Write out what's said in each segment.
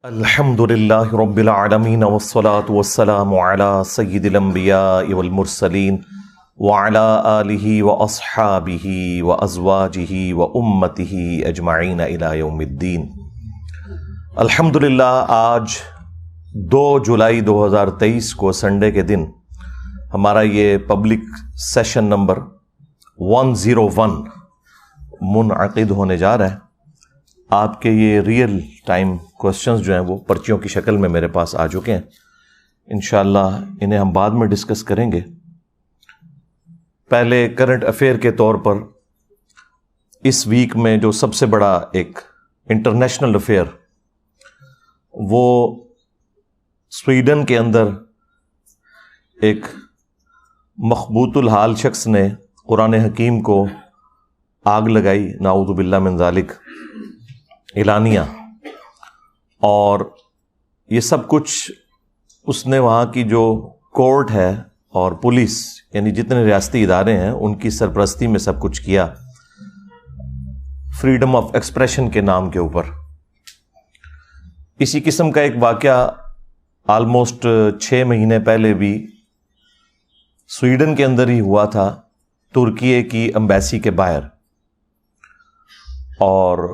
الحمدللہ رب العالمین والصلاة والسلام علی سید الانبیاء والمرسلین وعلی آلہ واصحابہ وازواجہ وامتہ اجمعین الی یوم الدین۔ الحمدللہ آج 2 جولائی 2023 کو سنڈے کے دن ہمارا یہ پبلک سیشن نمبر 101 منعقد ہونے جا رہا ہے۔ آپ کے یہ ریئل ٹائم کوسچنز جو ہیں وہ پرچیوں کی شکل میں میرے پاس آ چکے ہیں، انشاءاللہ انہیں ہم بعد میں ڈسکس کریں گے۔ پہلے کرنٹ افیئر کے طور پر اس ویک میں جو سب سے بڑا ایک انٹرنیشنل افیئر وہ سویڈن کے اندر ایک مخبوط الحال شخص نے قرآن حکیم کو آگ لگائی، نعوذ باللہ من ذالک، اعلانیہ، اور یہ سب کچھ اس نے وہاں کی جو کورٹ ہے اور پولیس یعنی جتنے ریاستی ادارے ہیں ان کی سرپرستی میں سب کچھ کیا، فریڈم آف ایکسپریشن کے نام کے اوپر۔ اسی قسم کا ایک واقعہ آلموسٹ 6 مہینے پہلے بھی سویڈن کے اندر ہی ہوا تھا، ترکی کی ایمبیسی کے باہر، اور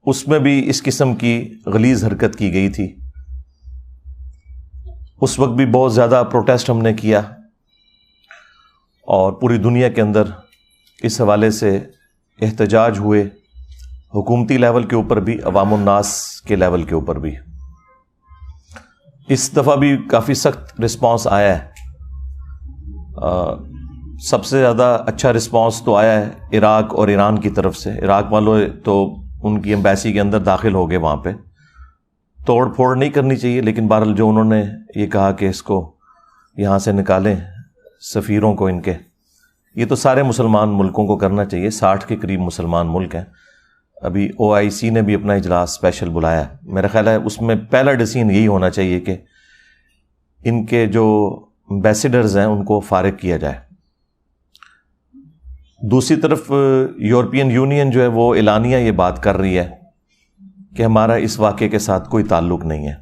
اس میں بھی اس قسم کی غلیظ حرکت کی گئی تھی۔ اس وقت بھی بہت زیادہ پروٹیسٹ ہم نے کیا اور پوری دنیا کے اندر اس حوالے سے احتجاج ہوئے، حکومتی لیول کے اوپر بھی، عوام الناس کے لیول کے اوپر بھی۔ اس دفعہ بھی کافی سخت رسپانس آیا ہے۔ سب سے زیادہ اچھا رسپانس تو آیا ہے عراق اور ایران کی طرف سے۔ عراق والوں تو ان کی ایمبیسی کے اندر داخل ہو گئے، وہاں پہ توڑ پھوڑ نہیں کرنی چاہیے، لیکن بہرحال جو انہوں نے یہ کہا کہ اس کو یہاں سے نکالیں سفیروں کو ان کے، یہ تو سارے مسلمان ملکوں کو کرنا چاہیے، 60 کے قریب مسلمان ملک ہیں۔ ابھی OIC نے بھی اپنا اجلاس اسپیشل بلایا ہے، میرا خیال ہے اس میں پہلا ڈیسیژن یہی ہونا چاہیے کہ ان کے جو ایمبیسیڈرز ہیں ان کو فارغ کیا جائے۔ دوسری طرف یورپین یونین جو ہے وہ اعلانیہ یہ بات کر رہی ہے کہ ہمارا اس واقعے کے ساتھ کوئی تعلق نہیں ہے۔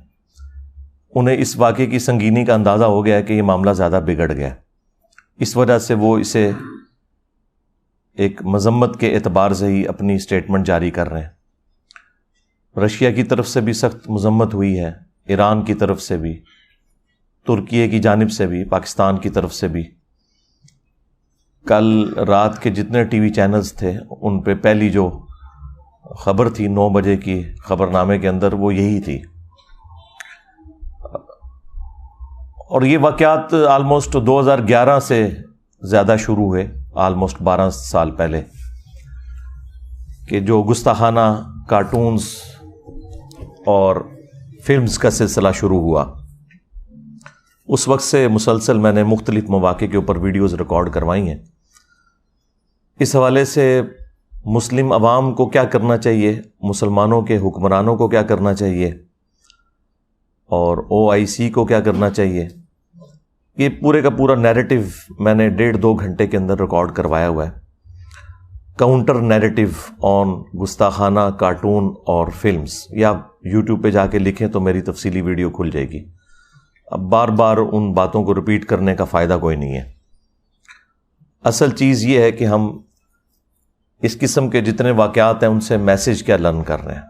انہیں اس واقعے کی سنگینی کا اندازہ ہو گیا ہے کہ یہ معاملہ زیادہ بگڑ گیا، اس وجہ سے وہ اسے ایک مذمت کے اعتبار سے ہی اپنی سٹیٹمنٹ جاری کر رہے ہیں۔ رشیا کی طرف سے بھی سخت مذمت ہوئی ہے، ایران کی طرف سے بھی، ترکی کی جانب سے بھی، پاکستان کی طرف سے بھی۔ کل رات کے جتنے ٹی وی چینلز تھے ان پہ پہلی جو خبر تھی 9 بجے کی خبر نامے کے اندر وہ یہی تھی، اور یہ واقعات آلموسٹ 2011 سے زیادہ شروع ہوئے، آلموسٹ 12 سال پہلے، کہ جو گستاخانہ کارٹونز اور فلمز کا سلسلہ شروع ہوا۔ اس وقت سے مسلسل میں نے مختلف مواقع کے اوپر ویڈیوز ریکارڈ کروائی ہیں۔ اس حوالے سے مسلم عوام کو کیا کرنا چاہیے، مسلمانوں کے حکمرانوں کو کیا کرنا چاہیے، اور OIC کو کیا کرنا چاہیے، یہ پورے کا پورا نیریٹو میں نے 1.5-2 گھنٹے کے اندر ریکارڈ کروایا ہوا ہے۔ کاؤنٹر نیریٹو آن گستاخانہ کارٹون اور فلمز، یا YouTube پہ جا کے لکھیں تو میری تفصیلی ویڈیو کھل جائے گی۔ اب بار بار ان باتوں کو ریپیٹ کرنے کا فائدہ کوئی نہیں ہے۔ اصل چیز یہ ہے کہ ہم اس قسم کے جتنے واقعات ہیں ان سے میسج کیا لرن کر رہے ہیں،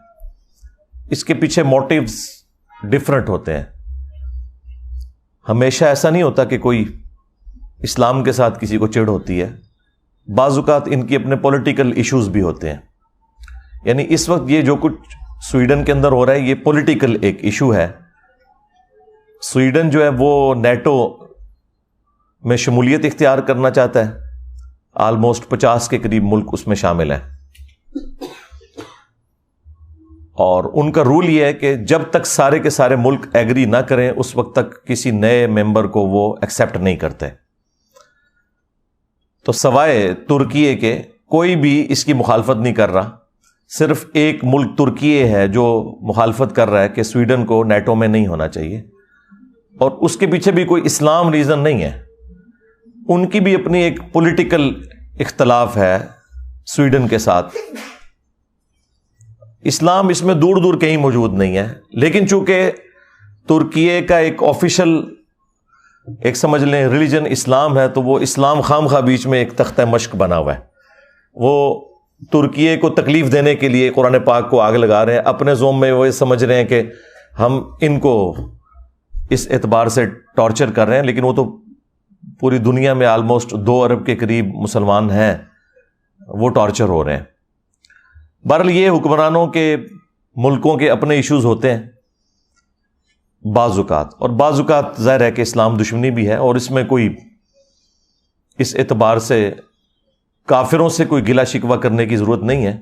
اس کے پیچھے موٹیوز ڈفرنٹ ہوتے ہیں۔ ہمیشہ ایسا نہیں ہوتا کہ کوئی اسلام کے ساتھ کسی کو چڑ ہوتی ہے، بعض اوقات ان کی اپنے پولیٹیکل ایشوز بھی ہوتے ہیں۔ یعنی اس وقت یہ جو کچھ سویڈن کے اندر ہو رہا ہے یہ پولیٹیکل ایک ایشو ہے۔ سویڈن جو ہے وہ نیٹو میں شمولیت اختیار کرنا چاہتا ہے، آلموسٹ 50 کے قریب ملک اس میں شامل ہیں، اور ان کا رول یہ ہے کہ جب تک سارے کے سارے ملک ایگری نہ کریں اس وقت تک کسی نئے ممبر کو وہ ایکسیپٹ نہیں کرتے۔ تو سوائے ترکی کے کوئی بھی اس کی مخالفت نہیں کر رہا، صرف ایک ملک ترکی ہے جو مخالفت کر رہا ہے کہ سویڈن کو نیٹو میں نہیں ہونا چاہیے، اور اس کے پیچھے بھی کوئی اسلام ریزن نہیں ہے، ان کی بھی اپنی ایک پولیٹیکل اختلاف ہے سویڈن کے ساتھ۔ اسلام اس میں دور دور کہیں موجود نہیں ہے، لیکن چونکہ ترکیے کا ایک آفیشل ایک سمجھ لیں ریلیجن اسلام ہے، تو وہ اسلام خام خواہ بیچ میں ایک تختہ مشق بنا ہوا ہے. وہ ترکیے کو تکلیف دینے کے لیے قرآن پاک کو آگ لگا رہے ہیں، اپنے زوم میں وہ سمجھ رہے ہیں کہ ہم ان کو اس اعتبار سے ٹارچر کر رہے ہیں، لیکن وہ تو پوری دنیا میں آلموسٹ 2 ارب کے قریب مسلمان ہیں، وہ ٹارچر ہو رہے ہیں. بہرحال یہ حکمرانوں کے ملکوں کے اپنے ایشوز ہوتے ہیں بعض اوقات، اور بعض اوقات ظاہر ہے کہ اسلام دشمنی بھی ہے، اور اس میں کوئی اس اعتبار سے کافروں سے کوئی گلہ شکوہ کرنے کی ضرورت نہیں ہے.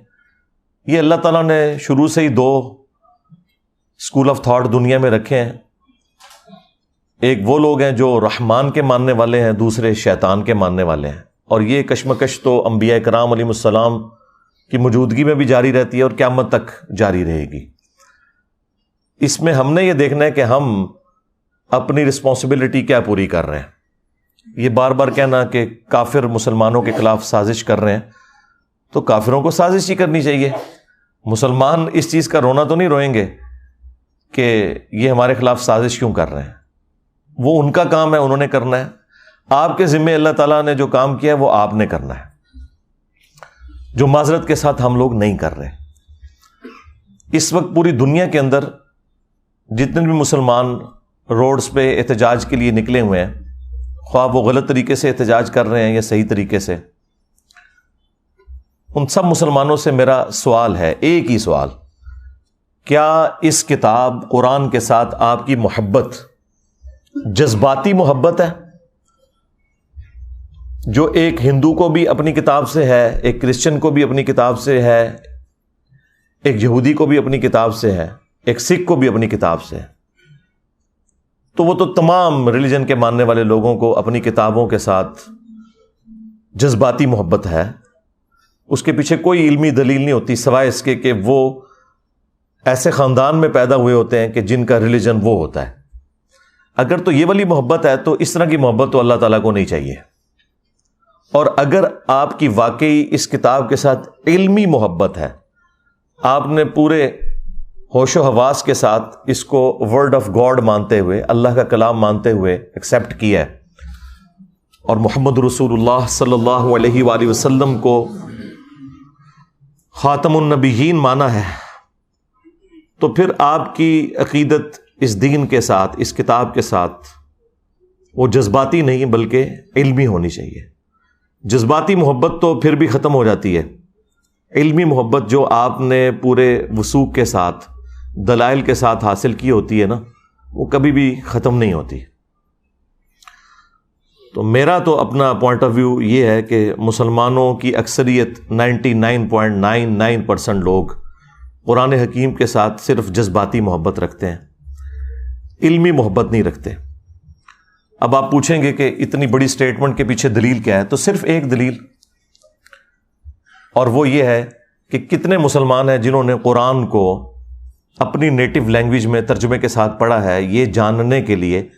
یہ اللہ تعالیٰ نے شروع سے ہی 2 اسکول آف تھاٹ دنیا میں رکھے ہیں. ایک وہ لوگ ہیں جو رحمان کے ماننے والے ہیں، دوسرے شیطان کے ماننے والے ہیں، اور یہ کشمکش تو انبیاء کرام علیہ السلام کی موجودگی میں بھی جاری رہتی ہے اور قیامت تک جاری رہے گی. اس میں ہم نے یہ دیکھنا ہے کہ ہم اپنی رسپانسبلٹی کیا پوری کر رہے ہیں. یہ بار بار کہنا کہ کافر مسلمانوں کے خلاف سازش کر رہے ہیں، تو کافروں کو سازش ہی کرنی چاہیے. مسلمان اس چیز کا رونا تو نہیں روئیں گے کہ یہ ہمارے خلاف سازش کیوں کر رہے ہیں. وہ ان کا کام ہے، انہوں نے کرنا ہے. آپ کے ذمے اللہ تعالیٰ نے جو کام کیا ہے وہ آپ نے کرنا ہے، جو معذرت کے ساتھ ہم لوگ نہیں کر رہے. اس وقت پوری دنیا کے اندر جتنے بھی مسلمان روڈز پہ احتجاج کے لیے نکلے ہوئے ہیں، خواہ وہ غلط طریقے سے احتجاج کر رہے ہیں یا صحیح طریقے سے، ان سب مسلمانوں سے میرا سوال ہے، ایک ہی سوال: کیا اس کتاب قرآن کے ساتھ آپ کی محبت جذباتی محبت ہے، جو ایک ہندو کو بھی اپنی کتاب سے ہے، ایک کرسچن کو بھی اپنی کتاب سے ہے، ایک یہودی کو بھی اپنی کتاب سے ہے، ایک سکھ کو بھی اپنی کتاب سے ہے؟ تو وہ تو تمام ریلیجن کے ماننے والے لوگوں کو اپنی کتابوں کے ساتھ جذباتی محبت ہے. اس کے پیچھے کوئی علمی دلیل نہیں ہوتی سوائے اس کے کہ وہ ایسے خاندان میں پیدا ہوئے ہوتے ہیں کہ جن کا ریلیجن وہ ہوتا ہے. اگر تو یہ والی محبت ہے تو اس طرح کی محبت تو اللہ تعالیٰ کو نہیں چاہیے. اور اگر آپ کی واقعی اس کتاب کے ساتھ علمی محبت ہے، آپ نے پورے ہوش و حواس کے ساتھ اس کو ورڈ آف گاڈ مانتے ہوئے، اللہ کا کلام مانتے ہوئے ایکسیپٹ کیا ہے، اور محمد رسول اللہ صلی اللہ علیہ وآلہ وسلم کو خاتم النبیین مانا ہے، تو پھر آپ کی عقیدت اس دین کے ساتھ، اس کتاب کے ساتھ، وہ جذباتی نہیں بلکہ علمی ہونی چاہیے. جذباتی محبت تو پھر بھی ختم ہو جاتی ہے. علمی محبت جو آپ نے پورے وثوق کے ساتھ، دلائل کے ساتھ حاصل کی ہوتی ہے نا، وہ کبھی بھی ختم نہیں ہوتی. تو میرا تو اپنا پوائنٹ آف ویو یہ ہے کہ مسلمانوں کی اکثریت 99.99% لوگ قرآن حکیم کے ساتھ صرف جذباتی محبت رکھتے ہیں، علمی محبت نہیں رکھتے. اب آپ پوچھیں گے کہ اتنی بڑی سٹیٹمنٹ کے پیچھے دلیل کیا ہے؟ تو صرف ایک دلیل، اور وہ یہ ہے کہ کتنے مسلمان ہیں جنہوں نے قرآن کو اپنی نیٹو لینگویج میں ترجمے کے ساتھ پڑھا ہے، یہ جاننے کے لیے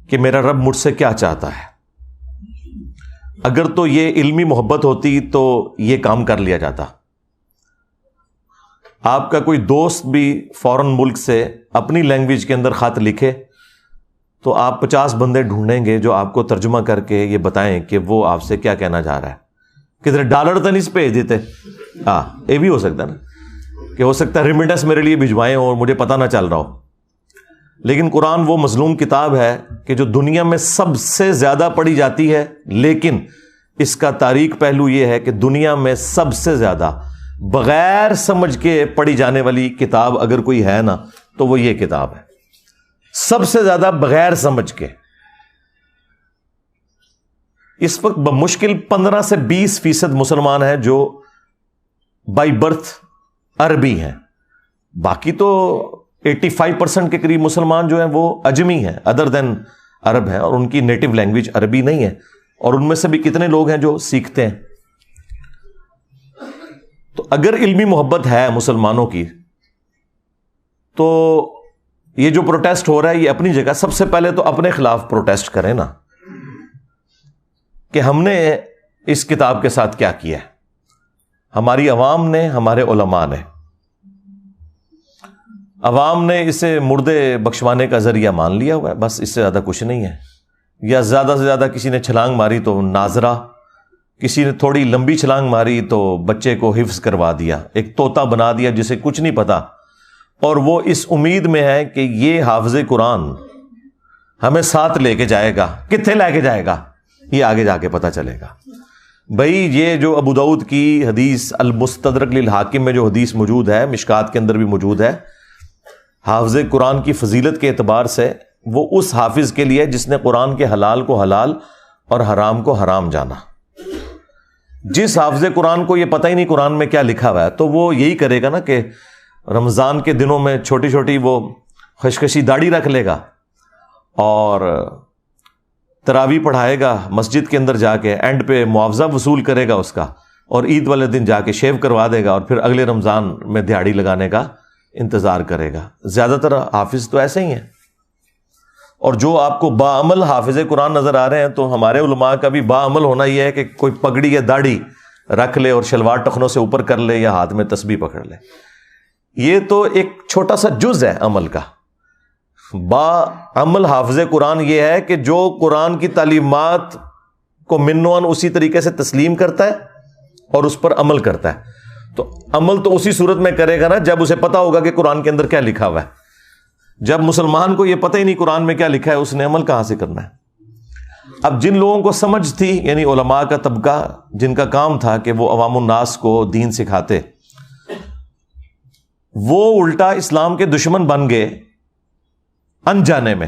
کہ میرا رب مجھ سے کیا چاہتا ہے. اگر تو یہ علمی محبت ہوتی تو یہ کام کر لیا جاتا. آپ کا کوئی دوست بھی فورن ملک سے اپنی لینگویج کے اندر خط لکھے تو آپ 50 بندے ڈھونڈیں گے جو آپ کو ترجمہ کر کے یہ بتائیں کہ وہ آپ سے کیا کہنا چاہ رہا ہے. کدھر ڈالر تو نہیں بھیج دیتے؟ ہاں، یہ بھی ہو سکتا ہے نا کہ ہو سکتا ہے ریمیٹنس میرے لیے بھجوائیں اور مجھے پتہ نہ چل رہا ہو. لیکن قرآن وہ مظلوم کتاب ہے کہ جو دنیا میں سب سے زیادہ پڑھی جاتی ہے، لیکن اس کا تاریک پہلو یہ ہے کہ دنیا میں سب سے زیادہ بغیر سمجھ کے پڑھی جانے والی کتاب اگر کوئی ہے نا تو وہ یہ کتاب ہے. سب سے زیادہ بغیر سمجھ کے. اس وقت بمشکل 15 سے 20% مسلمان ہیں جو بائی برتھ عربی ہیں. باقی تو 85% کے قریب مسلمان جو ہیں وہ اجمی ہیں، ادر دین عرب ہیں، اور ان کی نیٹو لینگویج عربی نہیں ہے. اور ان میں سے بھی کتنے لوگ ہیں جو سیکھتے ہیں. تو اگر علمی محبت ہے مسلمانوں کی تو یہ جو پروٹیسٹ ہو رہا ہے یہ اپنی جگہ. سب سے پہلے تو اپنے خلاف پروٹیسٹ کریں نا کہ ہم نے اس کتاب کے ساتھ کیا کیا ہے. ہماری عوام نے، ہمارے علماء نے. عوام نے اسے مردے بخشوانے کا ذریعہ مان لیا ہوا ہے، بس اس سے زیادہ کچھ نہیں ہے. یا زیادہ سے زیادہ کسی نے چھلانگ ماری تو ناظرہ، کسی نے تھوڑی لمبی چھلانگ ماری تو بچے کو حفظ کروا دیا، ایک طوطا بنا دیا جسے کچھ نہیں پتا، اور وہ اس امید میں ہے کہ یہ حافظ قرآن ہمیں ساتھ لے کے جائے گا. کتنے لے کے جائے گا یہ آگے جا کے پتا چلے گا. بھائی یہ جو ابو داؤد کی حدیث المستدرک للحاکم میں جو حدیث موجود ہے، مشکات کے اندر بھی موجود ہے، حافظ قرآن کی فضیلت کے اعتبار سے وہ اس حافظ کے لیے جس نے قرآن کے حلال کو حلال اور حرام کو حرام جانا. جس حافظ قرآن کو یہ پتہ ہی نہیں قرآن میں کیا لکھا ہوا ہے، تو وہ یہی کرے گا نا کہ رمضان کے دنوں میں چھوٹی چھوٹی وہ خشخشی داڑھی رکھ لے گا اور تراویح پڑھائے گا مسجد کے اندر جا کے، اینڈ پہ معاوضہ وصول کرے گا اس کا، اور عید والے دن جا کے شیو کروا دے گا، اور پھر اگلے رمضان میں دیہاڑی لگانے کا انتظار کرے گا. زیادہ تر حافظ تو ایسے ہی ہیں. اور جو آپ کو باعمل حافظ قرآن نظر آ رہے ہیں، تو ہمارے علماء کا بھی باعمل ہونا یہ ہے کہ کوئی پگڑی یا داڑھی رکھ لے اور شلوار ٹخنوں سے اوپر کر لے یا ہاتھ میں تسبیح پکڑ لے. یہ تو ایک چھوٹا سا جز ہے عمل کا. باعمل حافظ قرآن یہ ہے کہ جو قرآن کی تعلیمات کو منوان اسی طریقے سے تسلیم کرتا ہے اور اس پر عمل کرتا ہے. تو عمل تو اسی صورت میں کرے گا نا جب اسے پتا ہوگا کہ قرآن کے اندر کیا لکھا ہوا ہے. جب مسلمان کو یہ پتہ ہی نہیں قرآن میں کیا لکھا ہے، اس نے عمل کہاں سے کرنا ہے؟ اب جن لوگوں کو سمجھ تھی، یعنی علماء کا طبقہ جن کا کام تھا کہ وہ عوام الناس کو دین سکھاتے، وہ الٹا اسلام کے دشمن بن گئے انجانے میں،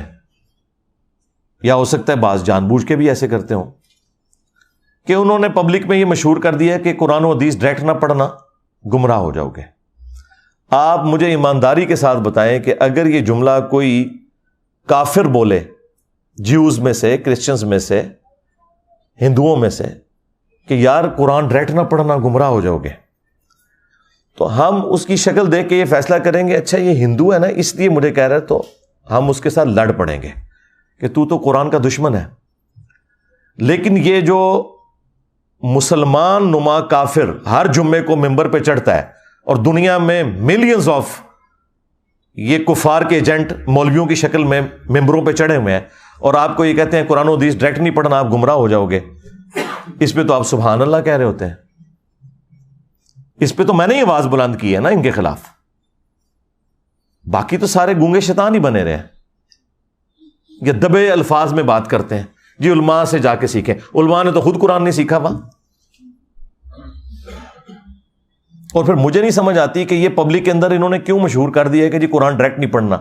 یا ہو سکتا ہے بعض جان بوجھ کے بھی ایسے کرتے ہوں کہ انہوں نے پبلک میں یہ مشہور کر دیا کہ قرآن و حدیث ڈائریکٹ نہ پڑھنا، گمراہ ہو جاؤ گے. آپ مجھے ایمانداری کے ساتھ بتائیں کہ اگر یہ جملہ کوئی کافر بولے، جیوز میں سے، کرسچنز میں سے، ہندوؤں میں سے، کہ یار قرآن ڈائریکٹ نہ پڑھنا گمراہ ہو جاؤ گے، تو ہم اس کی شکل دیکھ کے یہ فیصلہ کریں گے اچھا یہ ہندو ہے نا اس لیے مجھے کہہ رہا ہے، تو ہم اس کے ساتھ لڑ پڑیں گے کہ تو قرآن کا دشمن ہے. لیکن یہ جو مسلمان نما کافر ہر جمعے کو ممبر پہ چڑھتا ہے اور دنیا میں ملینز آف یہ کفار کے ایجنٹ مولویوں کی شکل میں ممبروں پہ چڑھے ہوئے ہیں، اور آپ کو یہ کہتے ہیں قرآن و حدیث ڈائریکٹ نہیں پڑھنا آپ گمراہ ہو جاؤ گے، اس پہ تو آپ سبحان اللہ کہہ رہے ہوتے ہیں. اس پہ تو میں نے یہ آواز بلند کی ہے نا ان کے خلاف. باقی تو سارے گونگے شیطان ہی بنے رہے ہیں، یہ دبے الفاظ میں بات کرتے ہیں. جی علماء سے جا کے سیکھیں. علماء نے تو خود قرآن نہیں سیکھا وہاں. اور پھر مجھے نہیں سمجھ آتی کہ یہ پبلک کے اندر انہوں نے کیوں مشہور کر دیا ہے کہ جی قرآن ڈائریکٹ نہیں پڑھنا.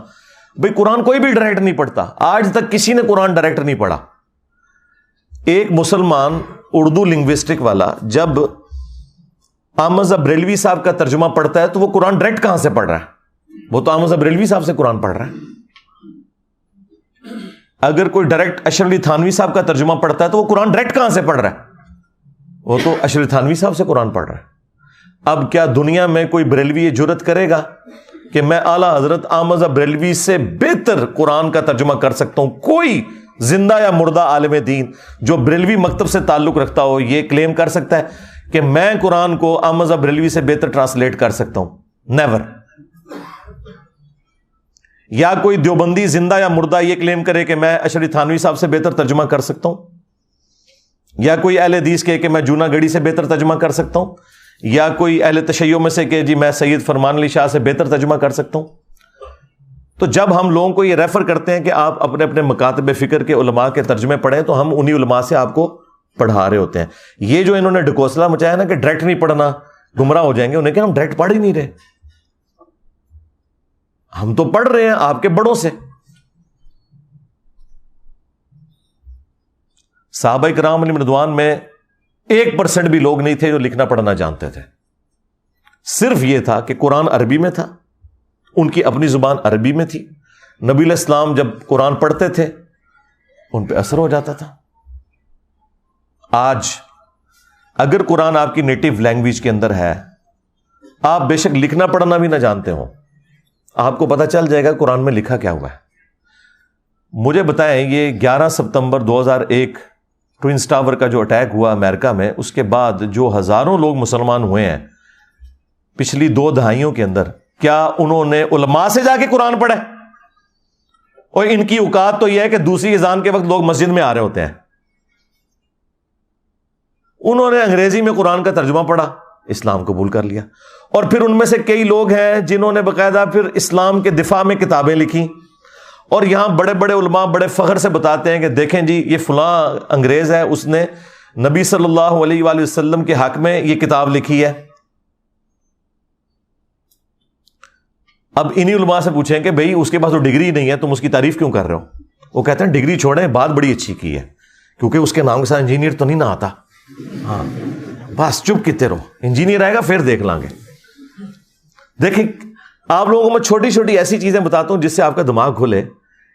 بھئی قرآن کوئی بھی ڈائریکٹ نہیں پڑھتا، آج تک کسی نے قرآن ڈائریکٹ نہیں پڑھا. ایک مسلمان اردو لنگوسٹک والا جب احمد بریلوی صاحب کا ترجمہ پڑھتا ہے تو وہ قرآن ڈائریکٹ کہاں سے پڑھ رہا ہے؟ وہ تو احمد بریلوی صاحب سے قرآن پڑھ رہا ہے. اگر کوئی ڈائریکٹ اشرف علی تھانوی صاحب کا ترجمہ پڑھتا ہے تو وہ قرآن ڈائریکٹ کہاں سے پڑھ رہا ہے؟ وہ تو اشرف تھانوی صاحب سے قرآن پڑھ رہا ہے. اب کیا دنیا میں کوئی بریلوی یہ جرت کرے گا کہ میں اعلیٰ حضرت احمد بریلوی سے بہتر قرآن کا ترجمہ کر سکتا ہوں؟ کوئی زندہ یا مردہ عالم دین جو بریلوی مکتب سے تعلق رکھتا ہو یہ کلیم کر سکتا ہے کہ میں قرآن کو احمد بریلوی سے بہتر ٹرانسلیٹ کر سکتا ہوں؟ نیور. یا کوئی دیوبندی زندہ یا مردہ یہ کلیم کرے کہ میں اشرف تھانوی صاحب سے بہتر ترجمہ کر سکتا ہوں؟ یا کوئی اہل حدیث کہے کہ میں جونا گڑھی سے بہتر ترجمہ کر سکتا ہوں؟ یا کوئی اہل تشیع میں سے کہ جی میں سید فرمان علی شاہ سے بہتر ترجمہ کر سکتا ہوں؟ تو جب ہم لوگوں کو یہ ریفر کرتے ہیں کہ آپ اپنے اپنے مکاتب فکر کے علماء کے ترجمے پڑھیں تو ہم انہی علماء سے آپ کو پڑھا رہے ہوتے ہیں. یہ جو انہوں نے ڈھکوسلا مچایا نا کہ ڈائریکٹ نہیں پڑھنا گمراہ ہو جائیں گے، انہیں کہ ہم ڈائریکٹ پڑھ ہی نہیں رہے، ہم تو پڑھ رہے ہیں آپ کے بڑوں سے. صحابہ کرام علیہم رضوان میں 1% بھی لوگ نہیں تھے جو لکھنا پڑھنا جانتے تھے. صرف یہ تھا کہ قرآن عربی میں تھا، ان کی اپنی زبان عربی میں تھی. نبی علیہ السلام جب قرآن پڑھتے تھے ان پہ اثر ہو جاتا تھا. آج اگر قرآن آپ کی نیٹو لینگویج کے اندر ہے، آپ بے شک لکھنا پڑھنا بھی نہ جانتے ہوں، آپ کو پتہ چل جائے گا قرآن میں لکھا کیا ہوا ہے. مجھے بتائیں یہ 11 ستمبر 2001 ٹوئنس ٹاور کا جو اٹیک ہوا امریکہ میں، اس کے بعد جو ہزاروں لوگ مسلمان ہوئے ہیں پچھلی 2 دہائیوں کے اندر، کیا انہوں نے علماء سے جا کے قرآن پڑھا؟ اور ان کی اوقات تو یہ ہے کہ دوسری اذان کے وقت لوگ مسجد میں آ رہے ہوتے ہیں. انہوں نے انگریزی میں قرآن کا ترجمہ پڑھا, اسلام قبول کر لیا. اور پھر ان میں سے کئی لوگ ہیں جنہوں نے باقاعدہ پھر اسلام کے دفاع میں کتابیں لکھی, اور یہاں بڑے بڑے علماء بڑے فخر سے بتاتے ہیں کہ دیکھیں جی یہ فلاں انگریز ہے, اس نے نبی صلی اللہ علیہ وآلہ وسلم کے حق میں یہ کتاب لکھی ہے. اب انہی علماء سے پوچھیں کہ بھئی اس کے پاس تو ڈگری نہیں ہے, تم اس کی تعریف کیوں کر رہے ہو؟ وہ کہتے ہیں ڈگری چھوڑیں, بات بڑی اچھی کی ہے, کیونکہ اس کے نام کے ساتھ انجینئر تو نہیں نہ آتا. ہاں بس چپ کتے رہو, انجینئر آئے گا پھر دیکھ لیں گے. دیکھیں آپ لوگوں کو میں چھوٹی چھوٹی ایسی چیزیں بتاتا ہوں جس سے آپ کا دماغ کھلے,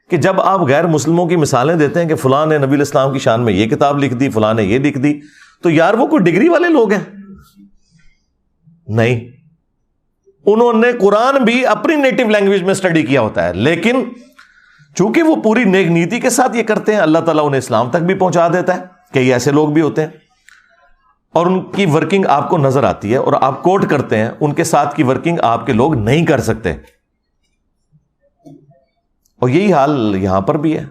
کہ جب آپ غیر مسلموں کی مثالیں دیتے ہیں کہ فلاں نے نبی الاسلام کی شان میں یہ کتاب لکھ دی, فلاں نے یہ لکھ دی, تو یار وہ کوئی ڈگری والے لوگ ہیں؟ نہیں, انہوں نے قرآن بھی اپنی نیٹو لینگویج میں اسٹڈی کیا ہوتا ہے, لیکن چونکہ وہ پوری نیک نیتی کے ساتھ یہ کرتے ہیں, اللہ تعالیٰ انہیں اسلام تک بھی پہنچا دیتا ہے. کئی ایسے لوگ بھی ہوتے ہیں اور ان کی ورکنگ آپ کو نظر آتی ہے اور آپ کوٹ کرتے ہیں, ان کے ساتھ کی ورکنگ آپ کے لوگ نہیں کر سکتے. اور یہی حال یہاں پر بھی ہے.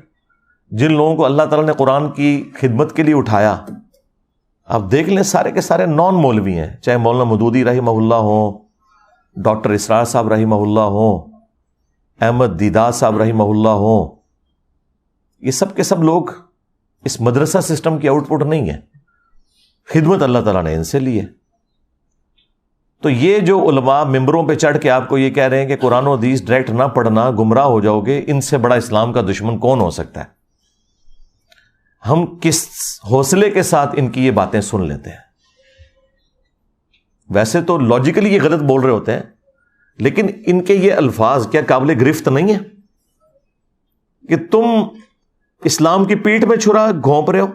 جن لوگوں کو اللہ تعالیٰ نے قرآن کی خدمت کے لیے اٹھایا, آپ دیکھ لیں سارے کے سارے نان مولوی ہیں, چاہے مولانا مودودی رحمہ اللہ ہوں, ڈاکٹر اسرار صاحب رحمہ اللہ ہوں, احمد دیدار صاحب رحمہ اللہ ہوں, یہ سب کے سب لوگ اس مدرسہ سسٹم کی آؤٹ پٹ نہیں ہے, خدمت اللہ تعالیٰ نے ان سے لی ہے. تو یہ جو علماء ممبروں پہ چڑھ کے آپ کو یہ کہہ رہے ہیں کہ قرآن و حدیث ڈائریکٹ نہ پڑھنا گمراہ ہو جاؤ گے, ان سے بڑا اسلام کا دشمن کون ہو سکتا ہے؟ ہم کس حوصلے کے ساتھ ان کی یہ باتیں سن لیتے ہیں. ویسے تو لاجیکلی یہ غلط بول رہے ہوتے ہیں, لیکن ان کے یہ الفاظ کیا قابل گرفت نہیں ہے کہ تم اسلام کی پیٹھ میں چھرا گھونپ رہے ہو؟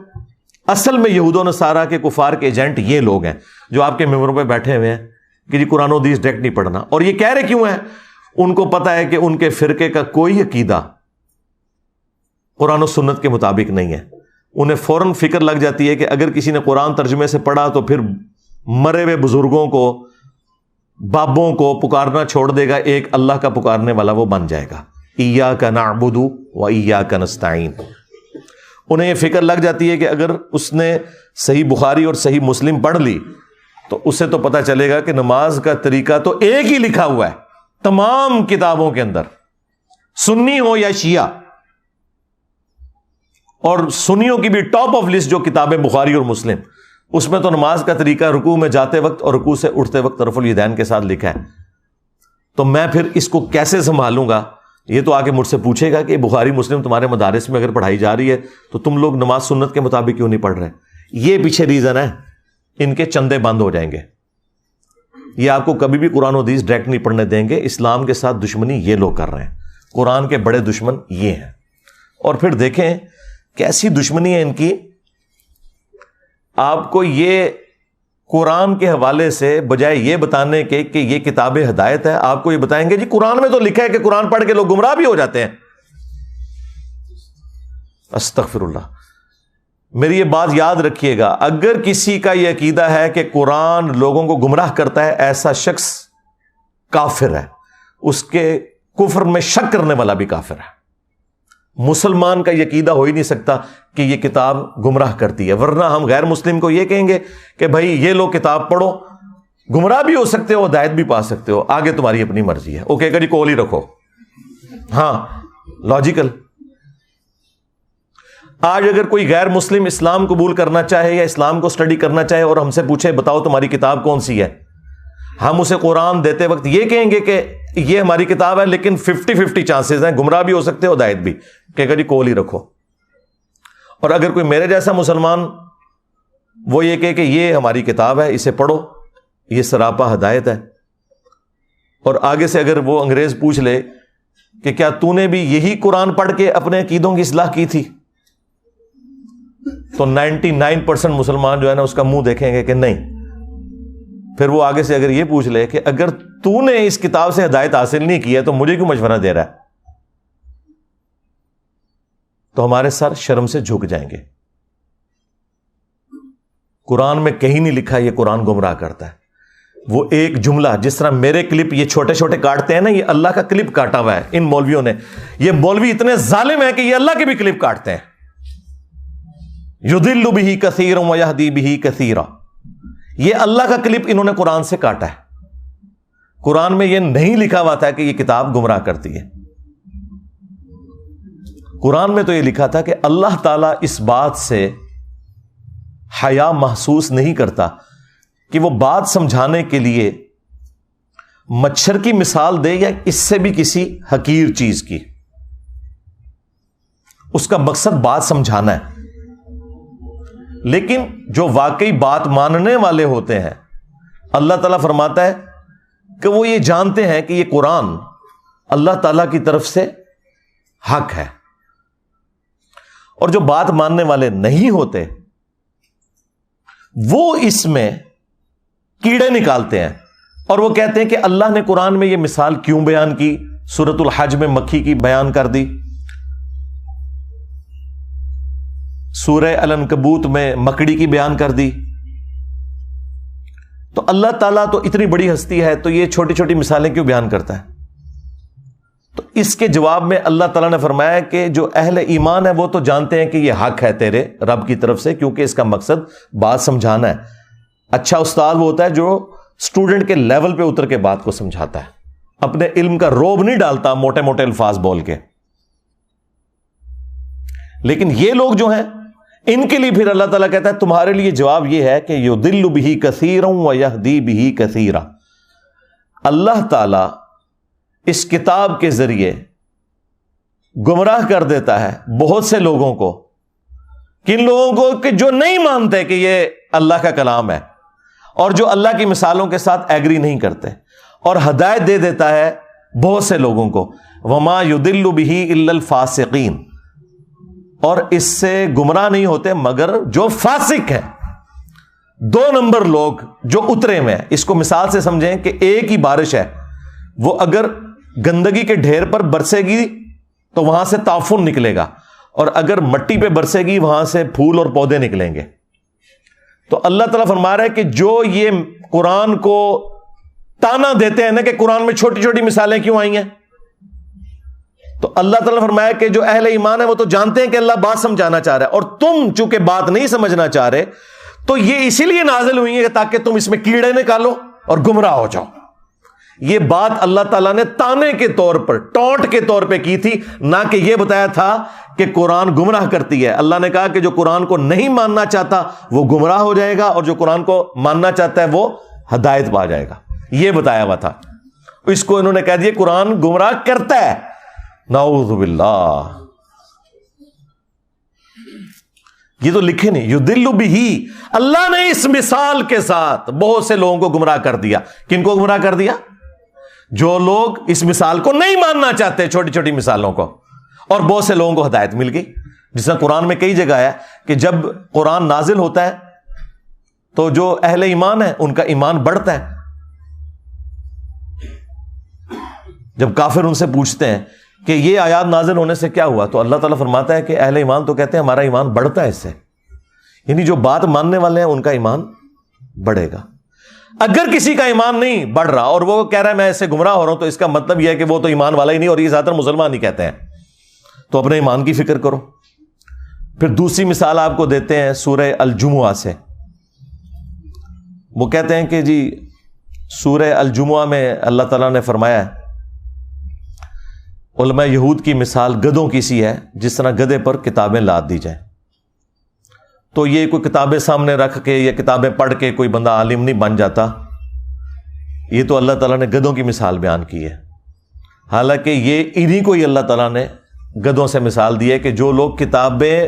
اصل میں یہود و نصارہ کے کفار کے ایجنٹ یہ لوگ ہیں جو آپ کے ممبروں پہ بیٹھے ہوئے ہیں کہ جی قرآن و حدیث ڈائریکٹ نہیں پڑھنا. اور یہ کہہ رہے کیوں ہیں؟ ان کو پتا ہے کہ ان کے فرقے کا کوئی عقیدہ قرآن و سنت کے مطابق نہیں ہے. انہیں فوراً فکر لگ جاتی ہے کہ اگر کسی نے قرآن ترجمے سے پڑھا تو پھر مرے ہوئے بزرگوں کو, بابوں کو پکارنا چھوڑ دے گا, ایک اللہ کا پکارنے والا وہ بن جائے گا. ایاک نعبد و ایاک نستعین. انہیں یہ فکر لگ جاتی ہے کہ اگر اس نے صحیح بخاری اور صحیح مسلم پڑھ لی تو اسے تو پتہ چلے گا کہ نماز کا طریقہ تو ایک ہی لکھا ہوا ہے تمام کتابوں کے اندر, سنی ہو یا شیعہ. اور سنیوں کی بھی ٹاپ آف لسٹ جو کتابیں بخاری اور مسلم, اس میں تو نماز کا طریقہ رکوع میں جاتے وقت اور رکوع سے اٹھتے وقت طرف الیدین کے ساتھ لکھا ہے. تو میں پھر اس کو کیسے سنبھالوں گا؟ یہ تو آگے مجھ سے پوچھے گا کہ بخاری مسلم تمہارے مدارس میں اگر پڑھائی جا رہی ہے تو تم لوگ نماز سنت کے مطابق کیوں نہیں پڑھ رہے؟ یہ پیچھے ریزن ہے, ان کے چندے بند ہو جائیں گے. یہ آپ کو کبھی بھی قرآن و حدیث ڈائریکٹ نہیں پڑھنے دیں گے. اسلام کے ساتھ دشمنی یہ لوگ کر رہے ہیں, قرآن کے بڑے دشمن یہ ہیں. اور پھر دیکھیں کیسی دشمنی ہے ان کی. آپ کو یہ قرآن کے حوالے سے بجائے یہ بتانے کے کہ یہ کتاب ہدایت ہے, آپ کو یہ بتائیں گے جی قرآن میں تو لکھا ہے کہ قرآن پڑھ کے لوگ گمراہ بھی ہو جاتے ہیں. استغفر اللہ. میری یہ بات یاد رکھیے گا, اگر کسی کا یہ عقیدہ ہے کہ قرآن لوگوں کو گمراہ کرتا ہے, ایسا شخص کافر ہے. اس کے کفر میں شک کرنے والا بھی کافر ہے. مسلمان کا یہ عقیدہ ہو ہی نہیں سکتا کہ یہ کتاب گمراہ کرتی ہے, ورنہ ہم غیر مسلم کو یہ کہیں گے کہ بھائی یہ لو کتاب پڑھو, گمراہ بھی ہو سکتے ہو, ہدایت بھی پا سکتے ہو, آگے تمہاری اپنی مرضی ہے. اوکے جی کول ہی رکھو. ہاں لاجیکل. آج اگر کوئی غیر مسلم اسلام قبول کرنا چاہے یا اسلام کو سٹڈی کرنا چاہے اور ہم سے پوچھے بتاؤ تمہاری کتاب کون سی ہے, ہم اسے قرآن دیتے وقت یہ کہیں گے کہ یہ ہماری کتاب ہے, لیکن 50-50 چانسز ہیں, گمراہ بھی ہو سکتے ہو, ہدایت بھی. کہ جی کول ہی رکھو. اور اگر کوئی میرے جیسا مسلمان وہ یہ کہے کہ یہ ہماری کتاب ہے, اسے پڑھو, یہ سراپا ہدایت ہے, اور آگے سے اگر وہ انگریز پوچھ لے کہ کیا تو نے بھی یہی قرآن پڑھ کے اپنے عقیدوں کی اصلاح کی تھی, تو 99% مسلمان جو ہے نا اس کا منہ دیکھیں گے کہ نہیں. پھر وہ آگے سے اگر یہ پوچھ لے کہ اگر تو نے اس کتاب سے ہدایت حاصل نہیں کی ہے تو مجھے کیوں مشورہ دے رہا ہے, تو ہمارے سر شرم سے جھک جائیں گے. قرآن میں کہیں نہیں لکھا یہ قرآن گمراہ کرتا ہے. وہ ایک جملہ، جس طرح میرے کلپ یہ چھوٹے چھوٹے کاٹتے ہیں نا، یہ اللہ کا کلپ کاٹا ہوا ہے ان مولویوں نے. یہ مولوی اتنے ظالم ہیں کہ یہ اللہ کے بھی کلپ کاٹتے ہیں. یضل بہ کثیرا ویہدی بہ کثیرا، یہ اللہ کا کلپ انہوں نے قرآن سے کاٹا ہے. قرآن میں یہ نہیں لکھا ہوا تھا کہ یہ کتاب گمراہ کرتی ہے. قرآن میں تو یہ لکھا تھا کہ اللہ تعالیٰ اس بات سے حیا محسوس نہیں کرتا کہ وہ بات سمجھانے کے لیے مچھر کی مثال دے یا اس سے بھی کسی حقیر چیز کی. اس کا مقصد بات سمجھانا ہے. لیکن جو واقعی بات ماننے والے ہوتے ہیں، اللہ تعالیٰ فرماتا ہے کہ وہ یہ جانتے ہیں کہ یہ قرآن اللہ تعالیٰ کی طرف سے حق ہے. اور جو بات ماننے والے نہیں ہوتے وہ اس میں کیڑے نکالتے ہیں اور وہ کہتے ہیں کہ اللہ نے قرآن میں یہ مثال کیوں بیان کی، سورۃ الحج میں مکھی کی بیان کر دی، سورہ العنکبوت میں مکڑی کی بیان کر دی. تو اللہ تعالیٰ تو اتنی بڑی ہستی ہے تو یہ چھوٹی چھوٹی مثالیں کیوں بیان کرتا ہے؟ تو اس کے جواب میں اللہ تعالیٰ نے فرمایا کہ جو اہل ایمان ہے وہ تو جانتے ہیں کہ یہ حق ہے تیرے رب کی طرف سے، کیونکہ اس کا مقصد بات سمجھانا ہے. اچھا استاد وہ ہوتا ہے جو اسٹوڈنٹ کے لیول پہ اتر کے بات کو سمجھاتا ہے، اپنے علم کا روب نہیں ڈالتا موٹے موٹے الفاظ بول کے. لیکن یہ لوگ جو ہیں ان کے لیے پھر اللہ تعالیٰ کہتا ہے تمہارے لیے جواب یہ ہے کہ یضل بہ کثیرا ویہدی بہ کثیرا. اللہ تعالیٰ اس کتاب کے ذریعے گمراہ کر دیتا ہے بہت سے لوگوں کو. کن لوگوں کو؟ کہ جو نہیں مانتے کہ یہ اللہ کا کلام ہے اور جو اللہ کی مثالوں کے ساتھ ایگری نہیں کرتے. اور ہدایت دے دیتا ہے بہت سے لوگوں کو. وما یضل بہ الا الفاسقین، اور اس سے گمراہ نہیں ہوتے مگر جو فاسق ہیں، 2 نمبر لوگ جو اترے میں ہیں. اس کو مثال سے سمجھیں کہ ایک ہی بارش ہے، وہ اگر گندگی کے ڈھیر پر برسے گی تو وہاں سے تعفن نکلے گا، اور اگر مٹی پہ برسے گی وہاں سے پھول اور پودے نکلیں گے. تو اللہ تعالیٰ فرما رہا ہے کہ جو یہ قرآن کو تانا دیتے ہیں نا کہ قرآن میں چھوٹی چھوٹی مثالیں کیوں آئی ہیں، تو اللہ تعالیٰ فرمایا کہ جو اہل ایمان ہے وہ تو جانتے ہیں کہ اللہ بات سمجھانا چاہ رہا ہے، اور تم چونکہ بات نہیں سمجھنا چاہ رہے تو یہ اسی لیے نازل ہوئی ہے تاکہ تم اس میں کیڑے نکالو اور گمراہ ہو جاؤ. یہ بات اللہ تعالیٰ نے تانے کے طور پر، ٹونٹ کے طور پہ کی تھی، نہ کہ یہ بتایا تھا کہ قرآن گمراہ کرتی ہے. اللہ نے کہا کہ جو قرآن کو نہیں ماننا چاہتا وہ گمراہ ہو جائے گا، اور جو قرآن کو ماننا چاہتا ہے وہ ہدایت پا جائے گا. یہ بتایا ہوا تھا. اس کو انہوں نے کہہ دیا قرآن گمراہ کرتا ہے. نعوذ باللہ. یہ تو لکھے نہیں. یضل بہ، اللہ نے اس مثال کے ساتھ بہت سے لوگوں کو گمراہ کر دیا. کن کو گمراہ کر دیا؟ جو لوگ اس مثال کو نہیں ماننا چاہتے، چھوٹی چھوٹی مثالوں کو. اور بہت سے لوگوں کو ہدایت مل گئی. جس طرح قرآن میں کئی جگہ ہے کہ جب قرآن نازل ہوتا ہے تو جو اہل ایمان ہے ان کا ایمان بڑھتا ہے. جب کافر ان سے پوچھتے ہیں کہ یہ آیات نازل ہونے سے کیا ہوا، تو اللہ تعالیٰ فرماتا ہے کہ اہل ایمان تو کہتے ہیں ہمارا ایمان بڑھتا ہے اس سے. یعنی جو بات ماننے والے ہیں ان کا ایمان بڑھے گا. اگر کسی کا ایمان نہیں بڑھ رہا اور وہ کہہ رہا ہے میں اس سے گمراہ ہو رہا ہوں، تو اس کا مطلب یہ ہے کہ وہ تو ایمان والا ہی نہیں، اور یہ زیادہ تر مسلمان ہی کہتے ہیں. تو اپنے ایمان کی فکر کرو. پھر دوسری مثال آپ کو دیتے ہیں سورہ الجمعہ سے. وہ کہتے ہیں کہ جی سورہ الجمعہ میں اللہ تعالیٰ نے فرمایا ہے علماء یہود کی مثال گدھوں کی سی ہے، جس طرح گدھے پر کتابیں لاد دی جائیں. تو یہ کوئی کتابیں سامنے رکھ کے یا کتابیں پڑھ کے کوئی بندہ عالم نہیں بن جاتا. یہ تو اللہ تعالیٰ نے گدھوں کی مثال بیان کی ہے. حالانکہ یہ انہی کو ہی اللہ تعالیٰ نے گدھوں سے مثال دی ہے کہ جو لوگ کتابیں